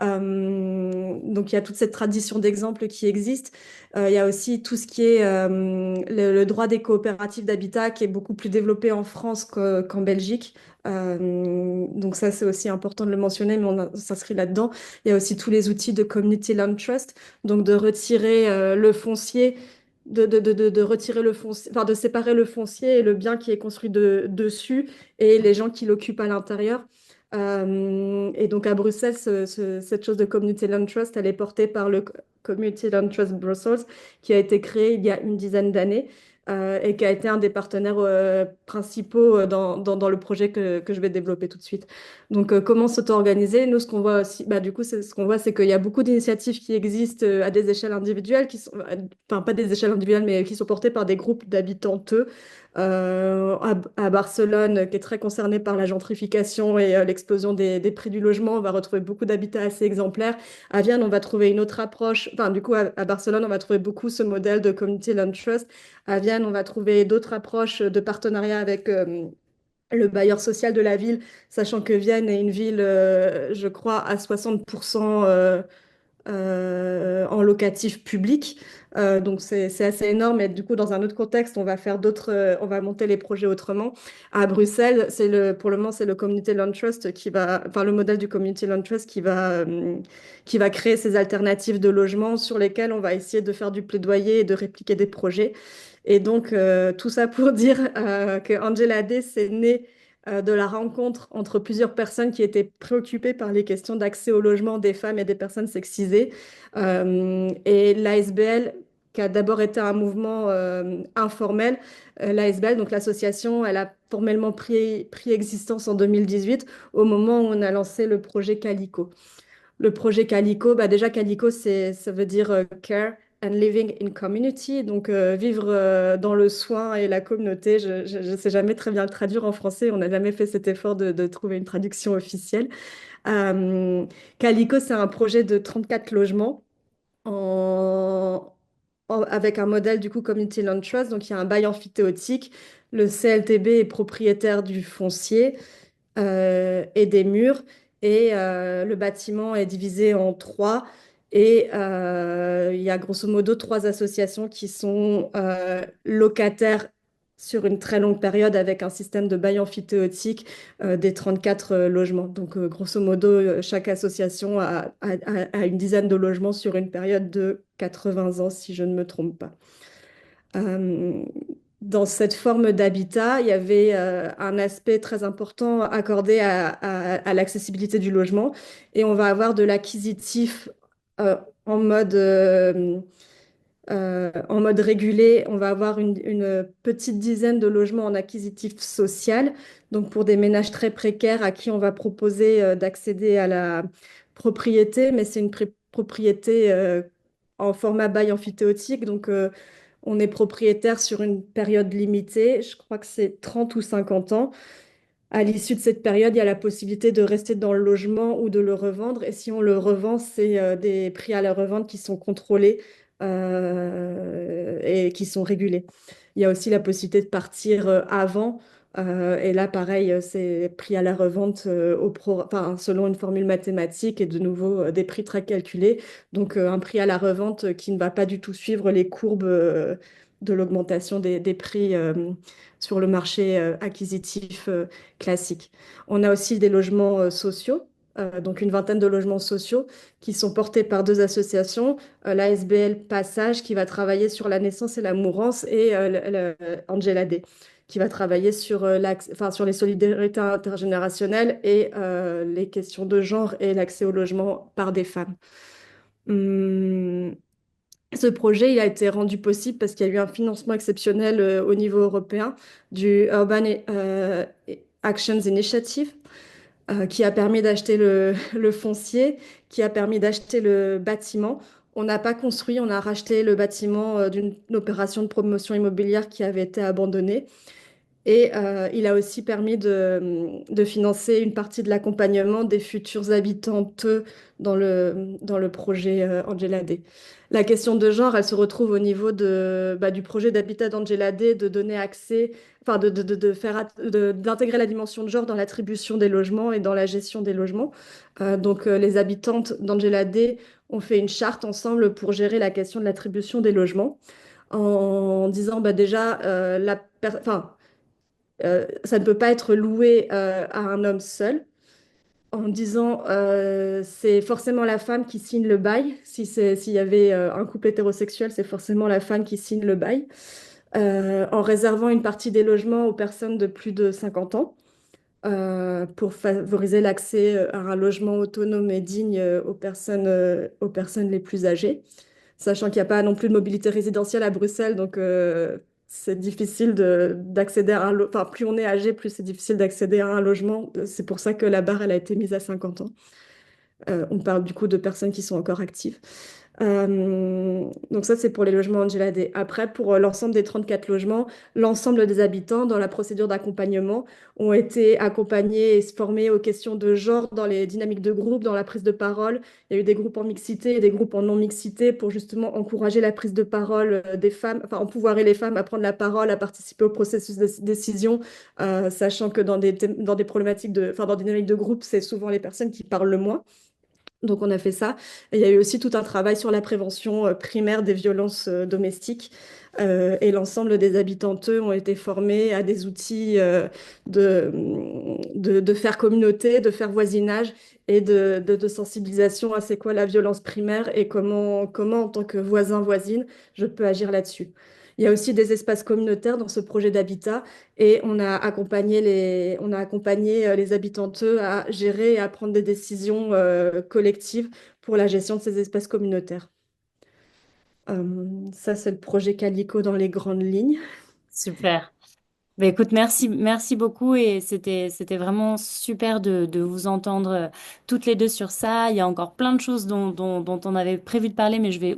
Donc, il y a toute cette tradition d'exemples qui existe. Il y a aussi tout ce qui est le droit des coopératives d'habitat qui est beaucoup plus développé en France qu'en Belgique. Donc ça, c'est aussi important de le mentionner, mais on s'inscrit là-dedans. Il y a aussi tous les outils de Community Land Trust, donc de retirer le foncier, de retirer le foncier, enfin de séparer le foncier et le bien qui est construit dessus et les gens qui l'occupent à l'intérieur. Et donc à Bruxelles, cette chose de Community Land Trust, elle est portée par le Community Land Trust Brussels, qui a été créé il y a une dizaine d'années et qui a été un des partenaires principaux dans le projet que je vais développer tout de suite. Donc comment s'auto-organiser? Nous, ce qu'on voit aussi, bah, du coup, ce qu'on voit, c'est qu'il y a beaucoup d'initiatives qui existent à des échelles individuelles, enfin pas des échelles individuelles, mais qui sont portées par des groupes d'habitants à Barcelone, qui est très concernée par la gentrification et l'explosion des prix du logement, on va retrouver beaucoup d'habitats assez exemplaires. À Vienne, on va trouver une autre approche. Enfin, du coup, à Barcelone, on va trouver beaucoup ce modèle de Community Land Trust. À Vienne, on va trouver d'autres approches de partenariat avec le bailleur social de la ville, sachant que Vienne est une ville, je crois, à 60% en locatif public. Donc c'est assez énorme. Et du coup, dans un autre contexte, on va faire on va monter les projets autrement. À Bruxelles, pour le moment, c'est le Community Land Trust enfin le modèle du Community Land Trust qui va créer ces alternatives de logement sur lesquelles on va essayer de faire du plaidoyer et de répliquer des projets. Et donc, tout ça pour dire que Angela Day, c'est né de la rencontre entre plusieurs personnes qui étaient préoccupées par les questions d'accès au logement des femmes et des personnes sexisées. Et l'ASBL, qui a d'abord été un mouvement informel, l'ASBL, donc l'association, elle a formellement pris existence en 2018 au moment où on a lancé le projet Calico. Le projet Calico, bah déjà Calico, ça veut dire Care and Living in Community, donc vivre dans le soin et la communauté. Je ne sais jamais très bien le traduire en français, on n'a jamais fait cet effort de trouver une traduction officielle. Euh, Calico, c'est un projet de 34 logements avec un modèle du coup Community Land Trust, donc il y a un bail amphithéotique. Le CLTB est propriétaire du foncier et des murs. Et le bâtiment est divisé en trois. Et il y a grosso modo trois associations qui sont locataires sur une très longue période avec un système de bail amphithéotique des 34 logements. Donc, grosso modo, chaque association a une dizaine de logements sur une période de 80 ans, si je ne me trompe pas. Euh, Dans cette forme d'habitat, il y avait un aspect très important accordé à l'accessibilité du logement et on va avoir de l'acquisitif euh, en mode, euh, en mode régulé. On va avoir une petite dizaine de logements en acquisitif social, donc pour des ménages très précaires à qui on va proposer d'accéder à la propriété, mais c'est une propriété en format bail amphithéotique, donc on est propriétaire sur une période limitée, je crois que c'est 30 ou 50 ans. À l'issue de cette période, il y a la possibilité de rester dans le logement ou de le revendre. Et si on le revend, c'est des prix à la revente qui sont contrôlés et qui sont régulés. Il y a aussi la possibilité de partir avant. Et là, pareil, c'est prix à la revente enfin, selon une formule mathématique et de nouveau des prix très calculés. Donc, un prix à la revente qui ne va pas du tout suivre les courbes de l'augmentation des prix sur le marché acquisitif classique. On a aussi des logements sociaux, donc une vingtaine de logements sociaux qui sont portés par deux associations, l'ASBL Passage qui va travailler sur la naissance et la mourance et Angela Day qui va travailler sur, enfin, sur les solidarités intergénérationnelles et les questions de genre et l'accès au logement par des femmes. Hum, Ce projet, il a été rendu possible parce qu'il y a eu un financement exceptionnel au niveau européen du Urban Actions Initiative, qui a permis d'acheter le foncier, qui a permis d'acheter le bâtiment. On n'a pas construit, on a racheté le bâtiment d'une opération de promotion immobilière qui avait été abandonnée. Et il a aussi permis de financer une partie de l'accompagnement des futurs habitantes dans le projet Angela Day. La question de genre, elle se retrouve au niveau du projet d'habitat d'Angela Day, de donner accès, enfin d'intégrer la dimension de genre dans l'attribution des logements et dans la gestion des logements. Les habitantes d'Angela Day ont fait une charte ensemble pour gérer la question de l'attribution des logements en disant bah, déjà, enfin, ça ne peut pas être loué à un homme seul en disant c'est forcément la femme qui signe le bail. S'il y avait un couple hétérosexuel, c'est forcément la femme qui signe le bail. En réservant une partie des logements aux personnes de plus de 50 ans pour favoriser l'accès à un logement autonome et digne aux personnes les plus âgées, sachant qu'il n'y a pas non plus de mobilité résidentielle à Bruxelles, donc c'est difficile d'accéder à enfin, plus on est âgé, plus c'est difficile d'accéder à un logement. C'est pour ça que la barre, elle a été mise à 50 ans. On parle du coup de personnes qui sont encore actives. Donc ça, c'est pour les logements Angela Day. Après, pour l'ensemble des 34 logements, l'ensemble des habitants dans la procédure d'accompagnement ont été accompagnés et formés aux questions de genre dans les dynamiques de groupe, dans la prise de parole. Il y a eu des groupes en mixité et des groupes en non-mixité pour justement encourager la prise de parole des femmes, enfin empouvoirer les femmes à prendre la parole, à participer au processus de décision, sachant que dans des problématiques enfin, dans des dynamiques de groupe, c'est souvent les personnes qui parlent le moins. Donc on a fait ça. Et il y a eu aussi tout un travail sur la prévention primaire des violences domestiques. Et l'ensemble des habitantes ont été formés à des outils de, de faire communauté, de faire voisinage et de sensibilisation à c'est quoi la violence primaire et comment en tant que voisin, voisine, je peux agir là-dessus. Il y a aussi des espaces communautaires dans ce projet d'habitat et on a accompagné les habitantes à gérer et à prendre des décisions collectives pour la gestion de ces espaces communautaires. Ça, c'est le projet Calico dans les grandes lignes.
Super. Ben écoute, merci beaucoup et c'était vraiment super de vous entendre toutes les deux sur ça. Il y a encore plein de choses dont on avait prévu de parler, mais je vais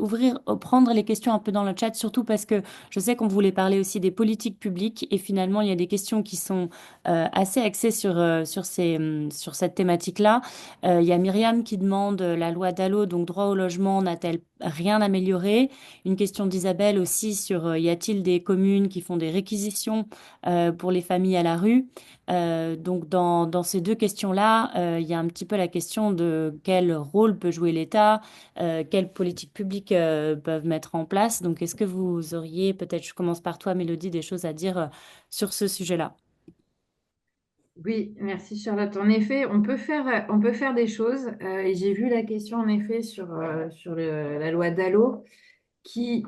prendre les questions un peu dans le chat, surtout parce que je sais qu'on voulait parler aussi des politiques publiques et finalement il y a des questions qui sont assez axées sur cette thématique-là. Il y a Myriam qui demande la loi Dalo, donc droit au logement, n'a-t-elle rien amélioré? Une question d'Isabelle aussi sur y a-t-il des communes qui font des réquisitions pour les familles à la rue. Donc, dans ces deux questions-là, il y a un petit peu la question de quel rôle peut jouer l'État, quelles politiques publiques peuvent mettre en place. Donc, est-ce que vous auriez, peut-être je commence par toi, Mélodie, des choses à dire sur ce sujet-là?
Oui, merci Charlotte. En effet, on peut faire des choses. Et j'ai vu la question en effet sur la loi Dalo, qui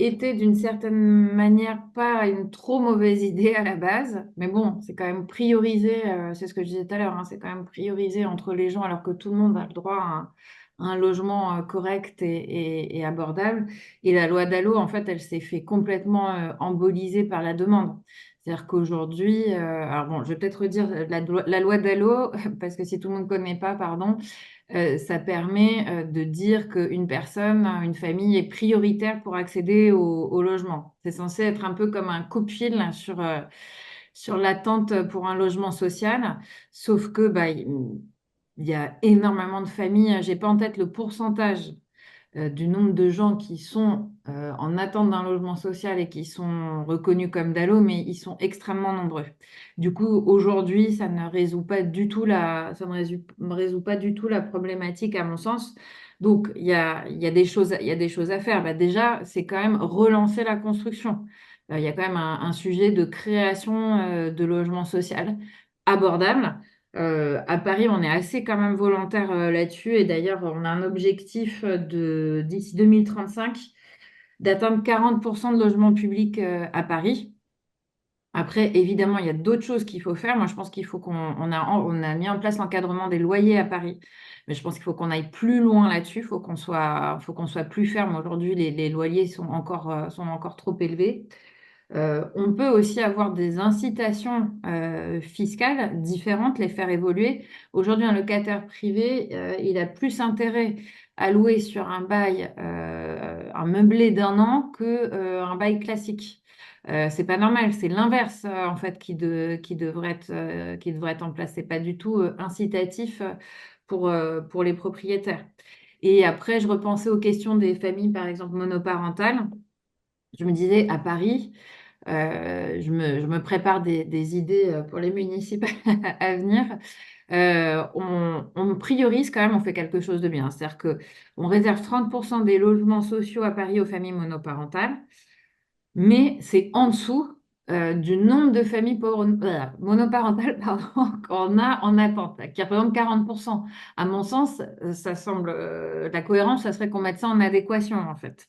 était d'une certaine manière pas une trop mauvaise idée à la base. Mais bon, c'est quand même priorisé, c'est ce que je disais tout à l'heure, hein, c'est quand même priorisé entre les gens alors que tout le monde a le droit à un logement correct et abordable. Et la loi Dalo, en fait, elle s'est fait complètement emboliser par la demande. C'est-à-dire qu'aujourd'hui, alors bon, je vais peut-être redire la loi Dalo, parce que si tout le monde ne connaît pas, pardon, ça permet de dire qu'une personne, une famille est prioritaire pour accéder au logement. C'est censé être un peu comme un coup de fil sur l'attente pour un logement social, sauf que bah, il y a énormément de familles, j'ai pas en tête le pourcentage du nombre de gens qui sont en attente d'un logement social et qui sont reconnus comme DALO, mais ils sont extrêmement nombreux. Du coup, aujourd'hui, ça ne résout pas du tout ça ne résout pas du tout la problématique, à mon sens. Donc, il y a des choses, il y a des choses à faire. Bah, déjà, c'est quand même relancer la construction. Il y a quand même un sujet de création de logements sociaux abordables. À Paris, on est assez quand même volontaire là-dessus. Et d'ailleurs, on a un objectif d'ici 2035 d'atteindre 40% de logements publics à Paris. Après, évidemment, il y a d'autres choses qu'il faut faire. Moi, je pense qu'il faut on a mis en place l'encadrement des loyers à Paris. Mais je pense qu'il faut qu'on aille plus loin là-dessus. Faut qu'on soit plus ferme. Aujourd'hui, les loyers sont encore trop élevés. On peut aussi avoir des incitations fiscales différentes, les faire évoluer. Aujourd'hui, un locataire privé, il a plus intérêt à louer sur un bail, un meublé d'un an que un bail classique. C'est pas normal, c'est l'inverse en fait qui devrait être en place. C'est pas du tout incitatif pour les propriétaires. Et après, je repensais aux questions des familles, par exemple monoparentales. Je me disais, à Paris, je me prépare des idées pour les municipales à venir. On priorise quand même, on fait quelque chose de bien. C'est-à-dire que on réserve 30% des logements sociaux à Paris aux familles monoparentales, mais c'est en dessous du nombre de familles monoparentales pardon, qu'on a en attente, qui représente 40%. À mon sens, ça semble, la cohérence, ça serait qu'on mette ça en adéquation, en fait.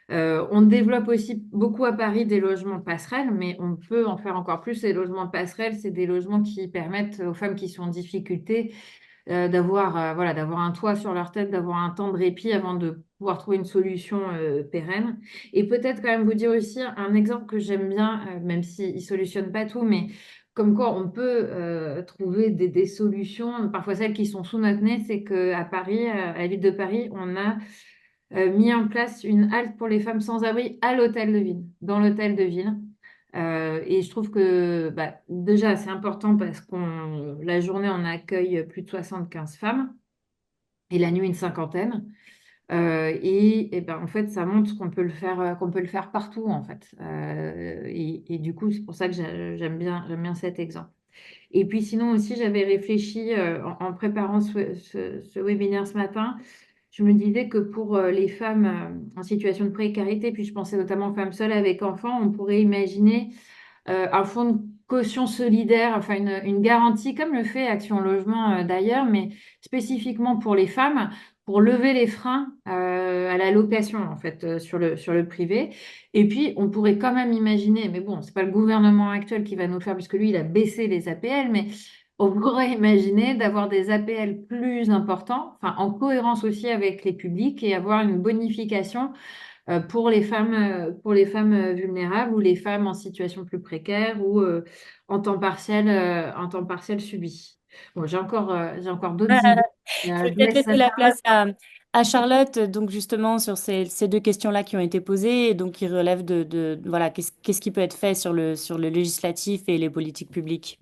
On développe aussi beaucoup à Paris des logements passerelles, mais on peut en faire encore plus. Les logements passerelles, c'est des logements qui permettent aux femmes qui sont en difficulté d'avoir un toit sur leur tête, d'avoir un temps de répit avant de pouvoir trouver une solution pérenne. Et peut-être quand même vous dire aussi un exemple que j'aime bien, même s'il ne solutionne pas tout, mais comme quoi on peut trouver des solutions. Parfois celles qui sont sous notre nez, c'est qu'à Paris, à la ville de Paris, on a mis en place une halte pour les femmes sans abri à l'hôtel de ville, dans l'hôtel de ville. Et je trouve que bah, déjà, c'est important parce qu'on la journée, on accueille plus de 75 femmes et la nuit, une cinquantaine. Et ben, en fait, ça montre qu'on peut le faire partout, en fait. Et du coup, c'est pour ça que j'aime bien cet exemple. Et puis sinon aussi, j'avais réfléchi en préparant ce webinaire ce matin. Je me disais que pour les femmes en situation de précarité, puis je pensais notamment aux femmes seules avec enfants, on pourrait imaginer un fonds de caution solidaire, enfin une garantie, comme le fait Action Logement d'ailleurs, mais spécifiquement pour les femmes, pour lever les freins à la location en fait sur le privé. Et puis on pourrait quand même imaginer, mais bon, c'est pas le gouvernement actuel qui va nous le faire puisque lui il a baissé les APL, mais on pourrait imaginer d'avoir des APL plus importants, enfin en cohérence aussi avec les publics et avoir une bonification pour les femmes vulnérables ou les femmes en situation plus précaire ou en temps partiel subi. Bon, j'ai encore d'autres idées.
Je vais
Je
peut-être
laisse
laisser
la
la
Charlotte.
place à Charlotte, donc justement sur ces deux questions-là qui ont été posées, et donc qui relèvent voilà, qu'est-ce qui peut être fait sur le législatif et les politiques publiques.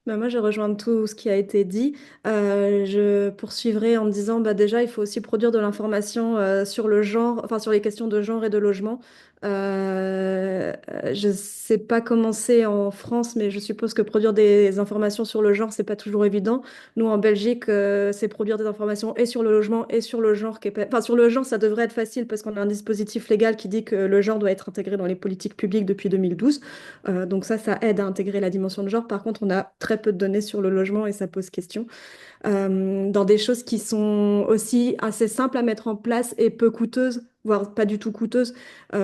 Bah, moi, je rejoins tout ce qui a été dit. Je poursuivrai en me disant, bah, déjà, il faut aussi produire de l'information sur le genre, enfin sur les questions de genre et de logement. Je sais pas comment c'est en France, mais je suppose que produire des informations sur le genre, c'est pas toujours évident. Nous, en Belgique, c'est produire des informations et sur le logement et sur le genre. Enfin, sur le genre, ça devrait être facile parce qu'on a un dispositif légal qui dit que le genre doit être intégré dans les politiques publiques depuis 2012. Donc ça aide à intégrer la dimension de genre. Par contre, on a très peu de données sur le logement et ça pose question. Dans des choses qui sont aussi assez simples à mettre en place et peu coûteuses, voire pas du tout coûteuses,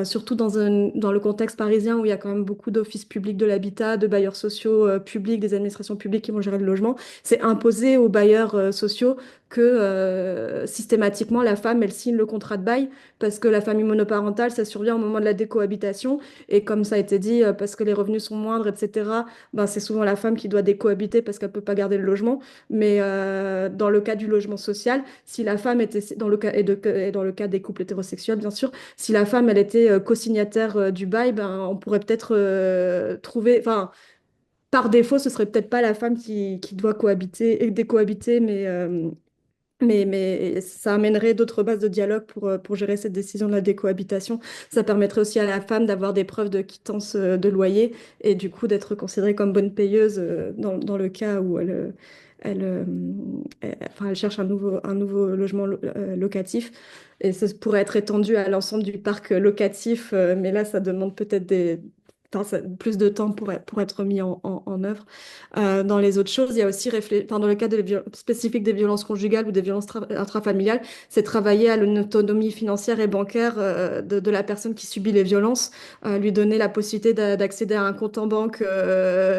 surtout dans le contexte parisien où il y a quand même beaucoup d'offices publics de l'habitat, de bailleurs sociaux publics, des administrations publiques qui vont gérer le logement. C'est imposer aux bailleurs sociaux que systématiquement la femme, elle signe le contrat de bail parce que la famille monoparentale, ça survient au moment de la décohabitation. Et comme ça a été dit, parce que les revenus sont moindres, etc., ben, c'est souvent la femme qui doit décohabiter parce qu'elle ne peut pas garder le logement. Mais dans le cas du logement social, si la femme était, dans le cas, et dans le cas des couples hétérosexuels, bien sûr, si la femme, elle était co-signataire du bail, ben, on pourrait peut-être trouver, enfin, par défaut, ce serait peut-être pas la femme qui doit cohabiter et décohabiter, mais ça amènerait d'autres bases de dialogue pour gérer cette décision de la décohabitation. Ça permettrait aussi à la femme d'avoir des preuves de quittance de loyer et du coup d'être considérée comme bonne payeuse dans le cas où enfin, elle cherche un nouveau logement locatif. Et ça pourrait être étendu à l'ensemble du parc locatif, mais là, ça demande peut-être enfin, plus de temps pour être mis en œuvre. Dans les autres choses, il y a aussi, enfin, dans le cas spécifique des violences conjugales ou des violences intrafamiliales, c'est travailler à l'autonomie financière et bancaire de la personne qui subit les violences, lui donner la possibilité d'accéder à un compte en banque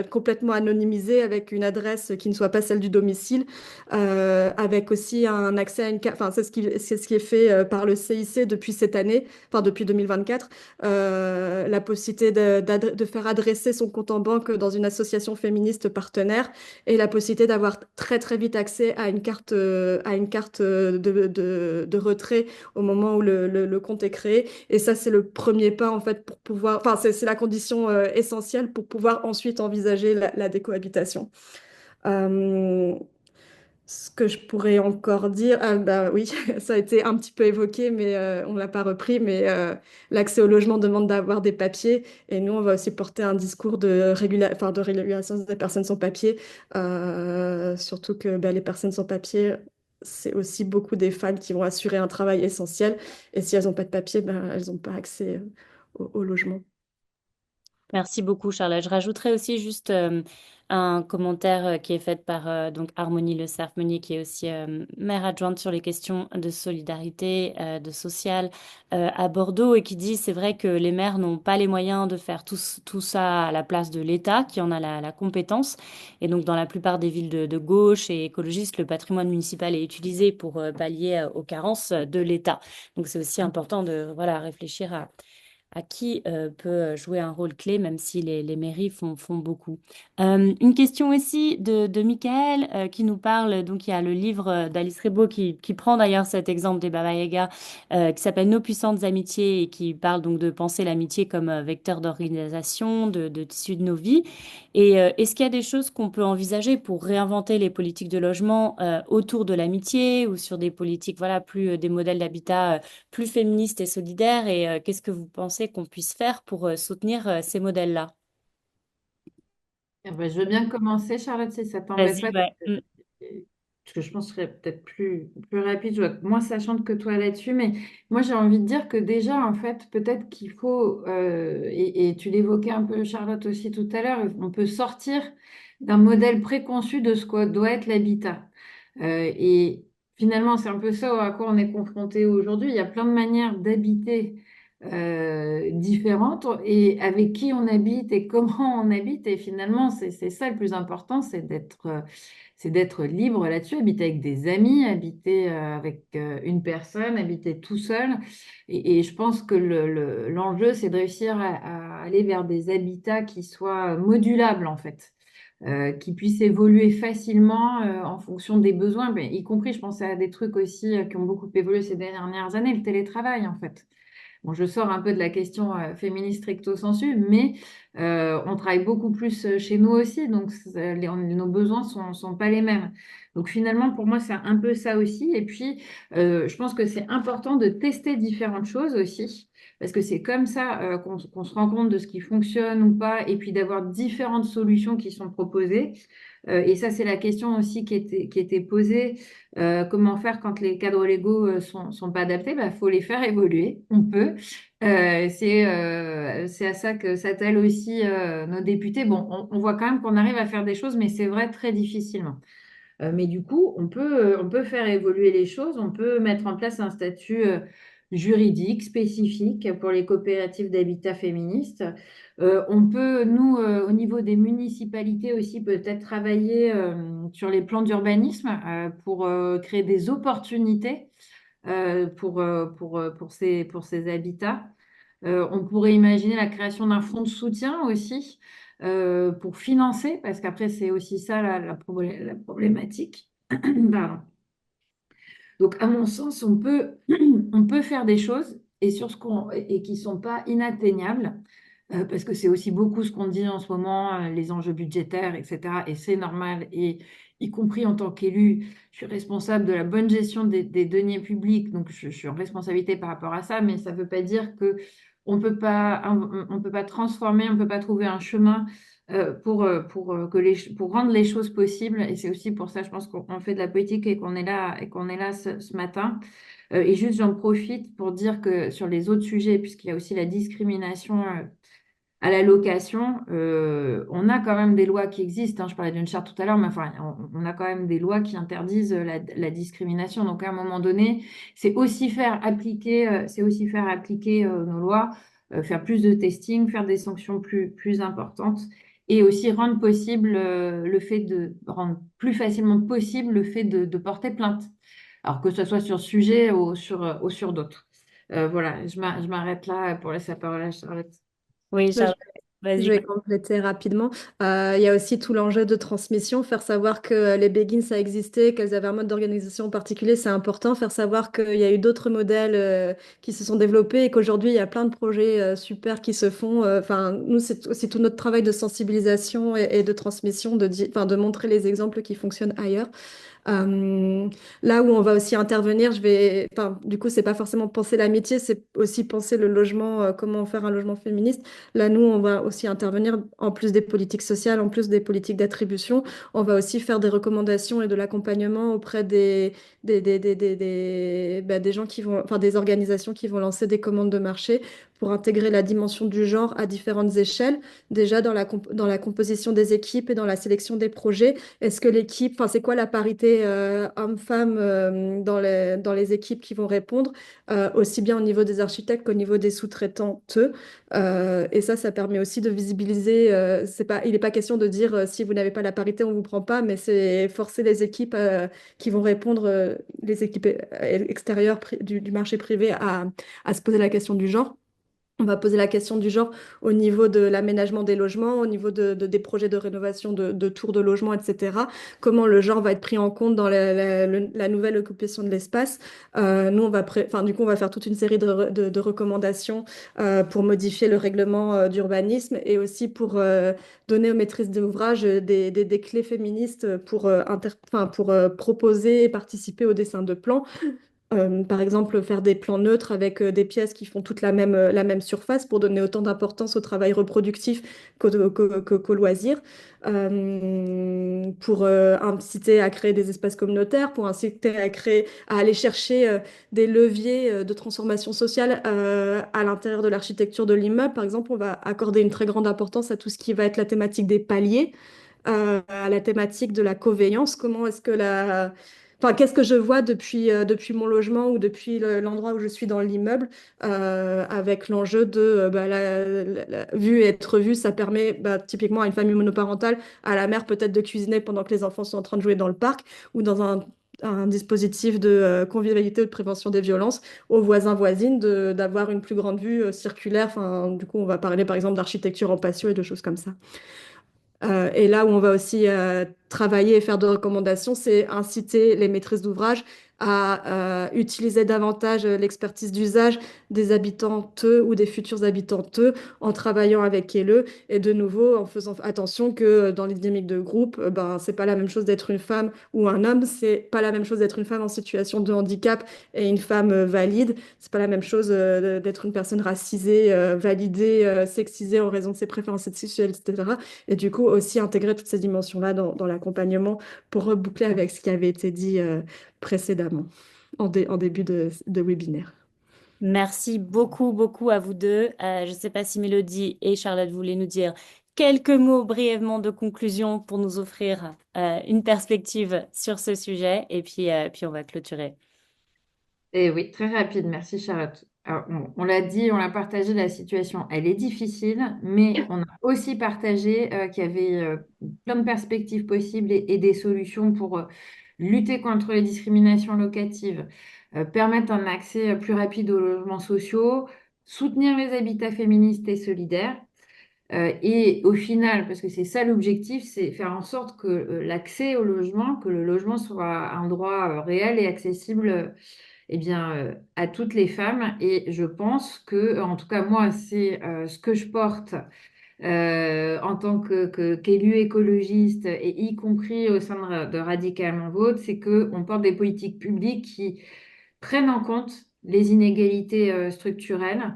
complètement anonymisé avec une adresse qui ne soit pas celle du domicile, avec aussi un accès à une carte, enfin, c'est ce qui est fait par le CIC depuis cette année, enfin depuis 2024, la possibilité de faire adresser son compte en banque dans une association féministe partenaire et la possibilité d'avoir très très vite accès à une carte de retrait au moment où le compte est créé. Et ça, c'est le premier pas en fait pour pouvoir, enfin, c'est la condition essentielle pour pouvoir ensuite envisager la décohabitation. Euh, Ce que je pourrais encore dire, ah, bah oui, ça a été un petit peu évoqué, mais on ne l'a pas repris, mais l'accès au logement demande d'avoir des papiers, et nous, on va aussi porter un discours enfin, de régulation des personnes sans papier, surtout que bah, les personnes sans papier, c'est aussi beaucoup des femmes qui vont assurer un travail essentiel, et si elles n'ont pas de papier, ben, elles n'ont pas accès au logement.
Merci beaucoup, Charlotte. Je rajouterai aussi juste un commentaire qui est fait par donc Harmonie Le Cerf-Meunier, qui est aussi maire adjointe sur les questions de solidarité, de social à Bordeaux, et qui dit c'est vrai que les maires n'ont pas les moyens de faire tout ça à la place de l'État, qui en a la compétence. Et donc, dans la plupart des villes de gauche et écologistes, le patrimoine municipal est utilisé pour pallier aux carences de l'État. Donc, c'est aussi important de voilà, réfléchir à qui peut jouer un rôle clé, même si les mairies font beaucoup. Une question aussi de Michael qui nous parle, donc il y a le livre d'Alice Rebaud qui prend d'ailleurs cet exemple des Baba Yaga, qui s'appelle Nos puissantes amitiés et qui parle donc de penser l'amitié comme vecteur d'organisation, de tissu de nos vies. Et est-ce qu'il y a des choses qu'on peut envisager pour réinventer les politiques de logement autour de l'amitié ou sur des politiques, voilà, plus des modèles d'habitat plus féministes et solidaires et qu'est-ce que vous pensez qu'on puisse faire pour soutenir ces modèles-là?
Ah bah, je veux bien commencer, Charlotte, si ça t'embête
Vas-y,
pas.
ouais. Mm.
Parce que je pense que je serais peut-être plus rapide, je vois moins sachante que toi là-dessus, mais moi j'ai envie de dire que déjà, en fait, peut-être qu'il faut, et tu l'évoquais un peu, Charlotte, aussi tout à l'heure, on peut sortir d'un modèle préconçu de ce que doit être l'habitat. Et finalement, c'est un peu ça à quoi on est confronté aujourd'hui. Il y a plein de manières d'habiter différentes et avec qui on habite et comment on habite. Et finalement, c'est ça le plus important, c'est d'être libre là-dessus, habiter avec des amis, habiter avec une personne, habiter tout seul. Et je pense que l'enjeu, c'est de réussir à aller vers des habitats qui soient modulables, en fait, qui puissent évoluer facilement en fonction des besoins, mais y compris, je pense à des trucs aussi qui ont beaucoup évolué ces dernières années, le télétravail, en fait. Bon, je sors un peu de la question féministe stricto sensu, mais on travaille beaucoup plus chez nous aussi, donc nos besoins sont pas les mêmes. Donc finalement, pour moi, c'est un peu ça aussi. Et puis, je pense que c'est important de tester différentes choses aussi, parce que c'est comme ça qu'on se rend compte de ce qui fonctionne ou pas, et puis d'avoir différentes solutions qui sont proposées. Et ça, c'est la question aussi qui était posée. Comment faire quand les cadres légaux sont pas adaptés? Bah, faut les faire évoluer. On peut. C'est à ça que s'attellent aussi nos députés. Bon, on voit quand même qu'on arrive à faire des choses, mais c'est vrai très difficilement. Mais du coup, on peut faire évoluer les choses, on peut mettre en place un statut juridique spécifique pour les coopératives d'habitat féministe. On peut, nous, au niveau des municipalités aussi, peut-être travailler sur les plans d'urbanisme pour créer des opportunités pour ces habitats. On pourrait imaginer la création d'un fonds de soutien aussi pour financer, parce qu'après, c'est aussi ça la problématique. Pardon. Donc, à mon sens, on peut faire des choses et qui ne sont pas inatteignables, parce que c'est aussi beaucoup ce qu'on dit en ce moment, les enjeux budgétaires, etc. Et c'est normal. Et y compris en tant qu'élu, je suis responsable de la bonne gestion des deniers publics, donc je suis en responsabilité par rapport à ça, mais ça ne veut pas dire que on peut pas transformer, on ne peut pas trouver un chemin pour rendre les choses possibles. Et c'est aussi pour ça, je pense qu'on fait de la politique et qu'on est là ce matin. Et juste, j'en profite pour dire que sur les autres sujets, puisqu'il y a aussi la discrimination à la location, on a quand même des lois qui existent, hein. Je parlais d'une charte tout à l'heure, mais enfin, on a quand même des lois qui interdisent la discrimination. Donc, à un moment donné, c'est aussi faire appliquer nos lois, faire plus de testing, faire des sanctions plus importantes et aussi rendre plus facilement possible le fait de porter plainte. Alors que ce soit sur ce sujet ou sur d'autres. Voilà, je m'arrête là pour laisser la parole à Charlotte.
Oui,
Bah,
Charlotte,
je
vas-y.
vais compléter rapidement. Il y a aussi tout l'enjeu de transmission, faire savoir que les Béguines, ça existait, qu'elles avaient un mode d'organisation particulier, c'est important. Faire savoir qu'il y a eu d'autres modèles qui se sont développés et qu'aujourd'hui, il y a plein de projets super qui se font. Enfin, nous, c'est aussi tout notre travail de sensibilisation et de transmission, enfin, de montrer les exemples qui fonctionnent ailleurs. Euh, Là où on va aussi intervenir, enfin, du coup, c'est pas forcément penser l'amitié, c'est aussi penser le logement, comment faire un logement féministe. Là, nous, on va aussi intervenir en plus des politiques sociales, en plus des politiques d'attribution. On va aussi faire des recommandations et de l'accompagnement auprès des gens qui vont, enfin, des organisations qui vont lancer des commandes de marché pour intégrer la dimension du genre à différentes échelles, déjà dans la composition des équipes et dans la sélection des projets. Est-ce que l'équipe, enfin, c'est quoi la parité homme-femme dans les équipes qui vont répondre, aussi bien au niveau des architectes qu'au niveau des sous-traitants, eux. Et ça permet aussi de visibiliser. Il n'est pas question de dire si vous n'avez pas la parité, on ne vous prend pas, mais c'est forcer les équipes qui vont répondre, les équipes extérieures du marché privé à se poser la question du genre. On va poser la question du genre au niveau de l'aménagement des logements, au niveau des projets de rénovation de tours de logements, etc. Comment le genre va être pris en compte dans la nouvelle occupation de l'espace. Nous, enfin, du coup, on va faire toute une série de recommandations pour modifier le règlement d'urbanisme et aussi pour donner aux maîtrises d'ouvrage des clés féministes pour proposer et participer au dessin de plans. Par exemple, faire des plans neutres avec des pièces qui font toute la même surface pour donner autant d'importance au travail reproductif qu'au loisir. Pour inciter à créer des espaces communautaires, pour inciter à aller chercher des leviers de transformation sociale à l'intérieur de l'architecture de l'immeuble. Par exemple, on va accorder une très grande importance à tout ce qui va être la thématique des paliers, à la thématique de la coveillance. Comment est-ce que Enfin, qu'est-ce que je vois depuis mon logement ou depuis l'endroit où je suis dans l'immeuble, avec l'enjeu de bah, vue et être vue, ça permet bah, typiquement à une famille monoparentale, à la mère peut-être de cuisiner pendant que les enfants sont en train de jouer dans le parc ou dans un dispositif de convivialité ou de prévention des violences, aux voisins voisines d'avoir une plus grande vue circulaire. Enfin, du coup, on va parler par exemple d'architecture en patio et de choses comme ça. Et là où on va aussi travailler et faire de recommandations, c'est inciter les maîtrises d'ouvrage à utiliser davantage l'expertise d'usage des habitantes ou des futurs habitantes en travaillant avec eux et de nouveau en faisant attention que dans les dynamiques de groupe, ben, c'est pas la même chose d'être une femme ou un homme, c'est pas la même chose d'être une femme en situation de handicap et une femme valide, c'est pas la même chose d'être une personne racisée, validée, sexisée en raison de ses préférences sexuelles, etc. Et du coup, aussi intégrer toutes ces dimensions-là dans l'accompagnement pour reboucler avec ce qui avait été dit précédemment en début de webinaire.
Merci beaucoup, beaucoup à vous deux. Je ne sais pas si Mélodie et Charlotte voulaient nous dire quelques mots brièvement de conclusion pour nous offrir une perspective sur ce sujet et puis on va clôturer.
Et oui, très rapide, merci Charlotte. Alors, on l'a dit, on l'a partagé, la situation, elle est difficile, mais on a aussi partagé qu'il y avait plein de perspectives possibles et des solutions pour lutter contre les discriminations locatives, permettre un accès plus rapide aux logements sociaux, soutenir les habitats féministes et solidaires. Et au final, parce que c'est ça l'objectif, c'est faire en sorte que l'accès au logement, que le logement soit un droit réel et accessible eh bien, à toutes les femmes. Et je pense que, en tout cas, moi, c'est ce que je porte en tant qu'élue écologiste et y compris au sein de Radicalement Vôtre, c'est qu'on porte des politiques publiques qui prennent en compte les inégalités structurelles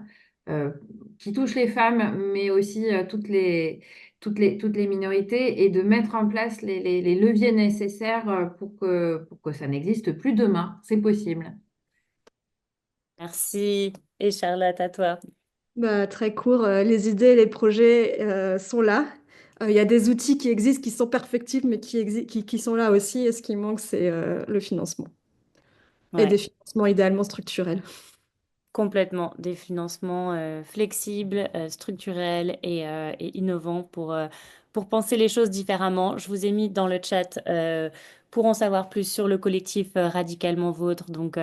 euh, qui touchent les femmes, mais aussi toutes les minorités, et de mettre en place les leviers nécessaires pour que ça n'existe plus demain. C'est possible.
Merci. Et Charlotte, à toi.
Bah, très court, les idées, les projets sont là. Il y a des outils qui existent, qui sont perfectibles, mais qui sont là aussi. Et ce qui manque, c'est le financement. Et
Ouais.
des financements idéalement structurels.
Complètement, des financements flexibles, structurels et innovants pour penser les choses différemment. Je vous ai mis dans le chat pour en savoir plus sur le collectif Radicalement Vôtre, donc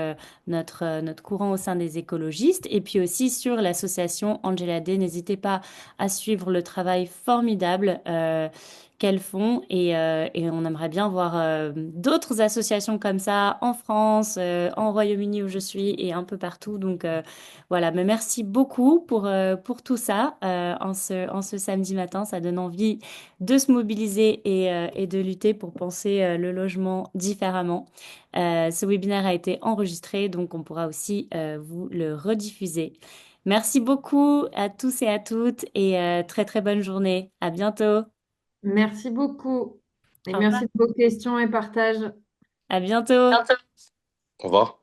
notre courant au sein des écologistes, et puis aussi sur l'association Angela Day. N'hésitez pas à suivre le travail formidable qu'elles font et on aimerait bien voir d'autres associations comme ça en France, en Royaume-Uni où je suis et un peu partout. Donc voilà, mais merci beaucoup pour tout ça en ce samedi matin. Ça donne envie de se mobiliser et de lutter pour penser le logement différemment. Ce webinaire a été enregistré, donc on pourra aussi vous le rediffuser. Merci beaucoup à tous et à toutes et très très bonne journée. À bientôt.
Merci beaucoup et
Au revoir.
merci de vos questions et partages.
À bientôt.
Au revoir.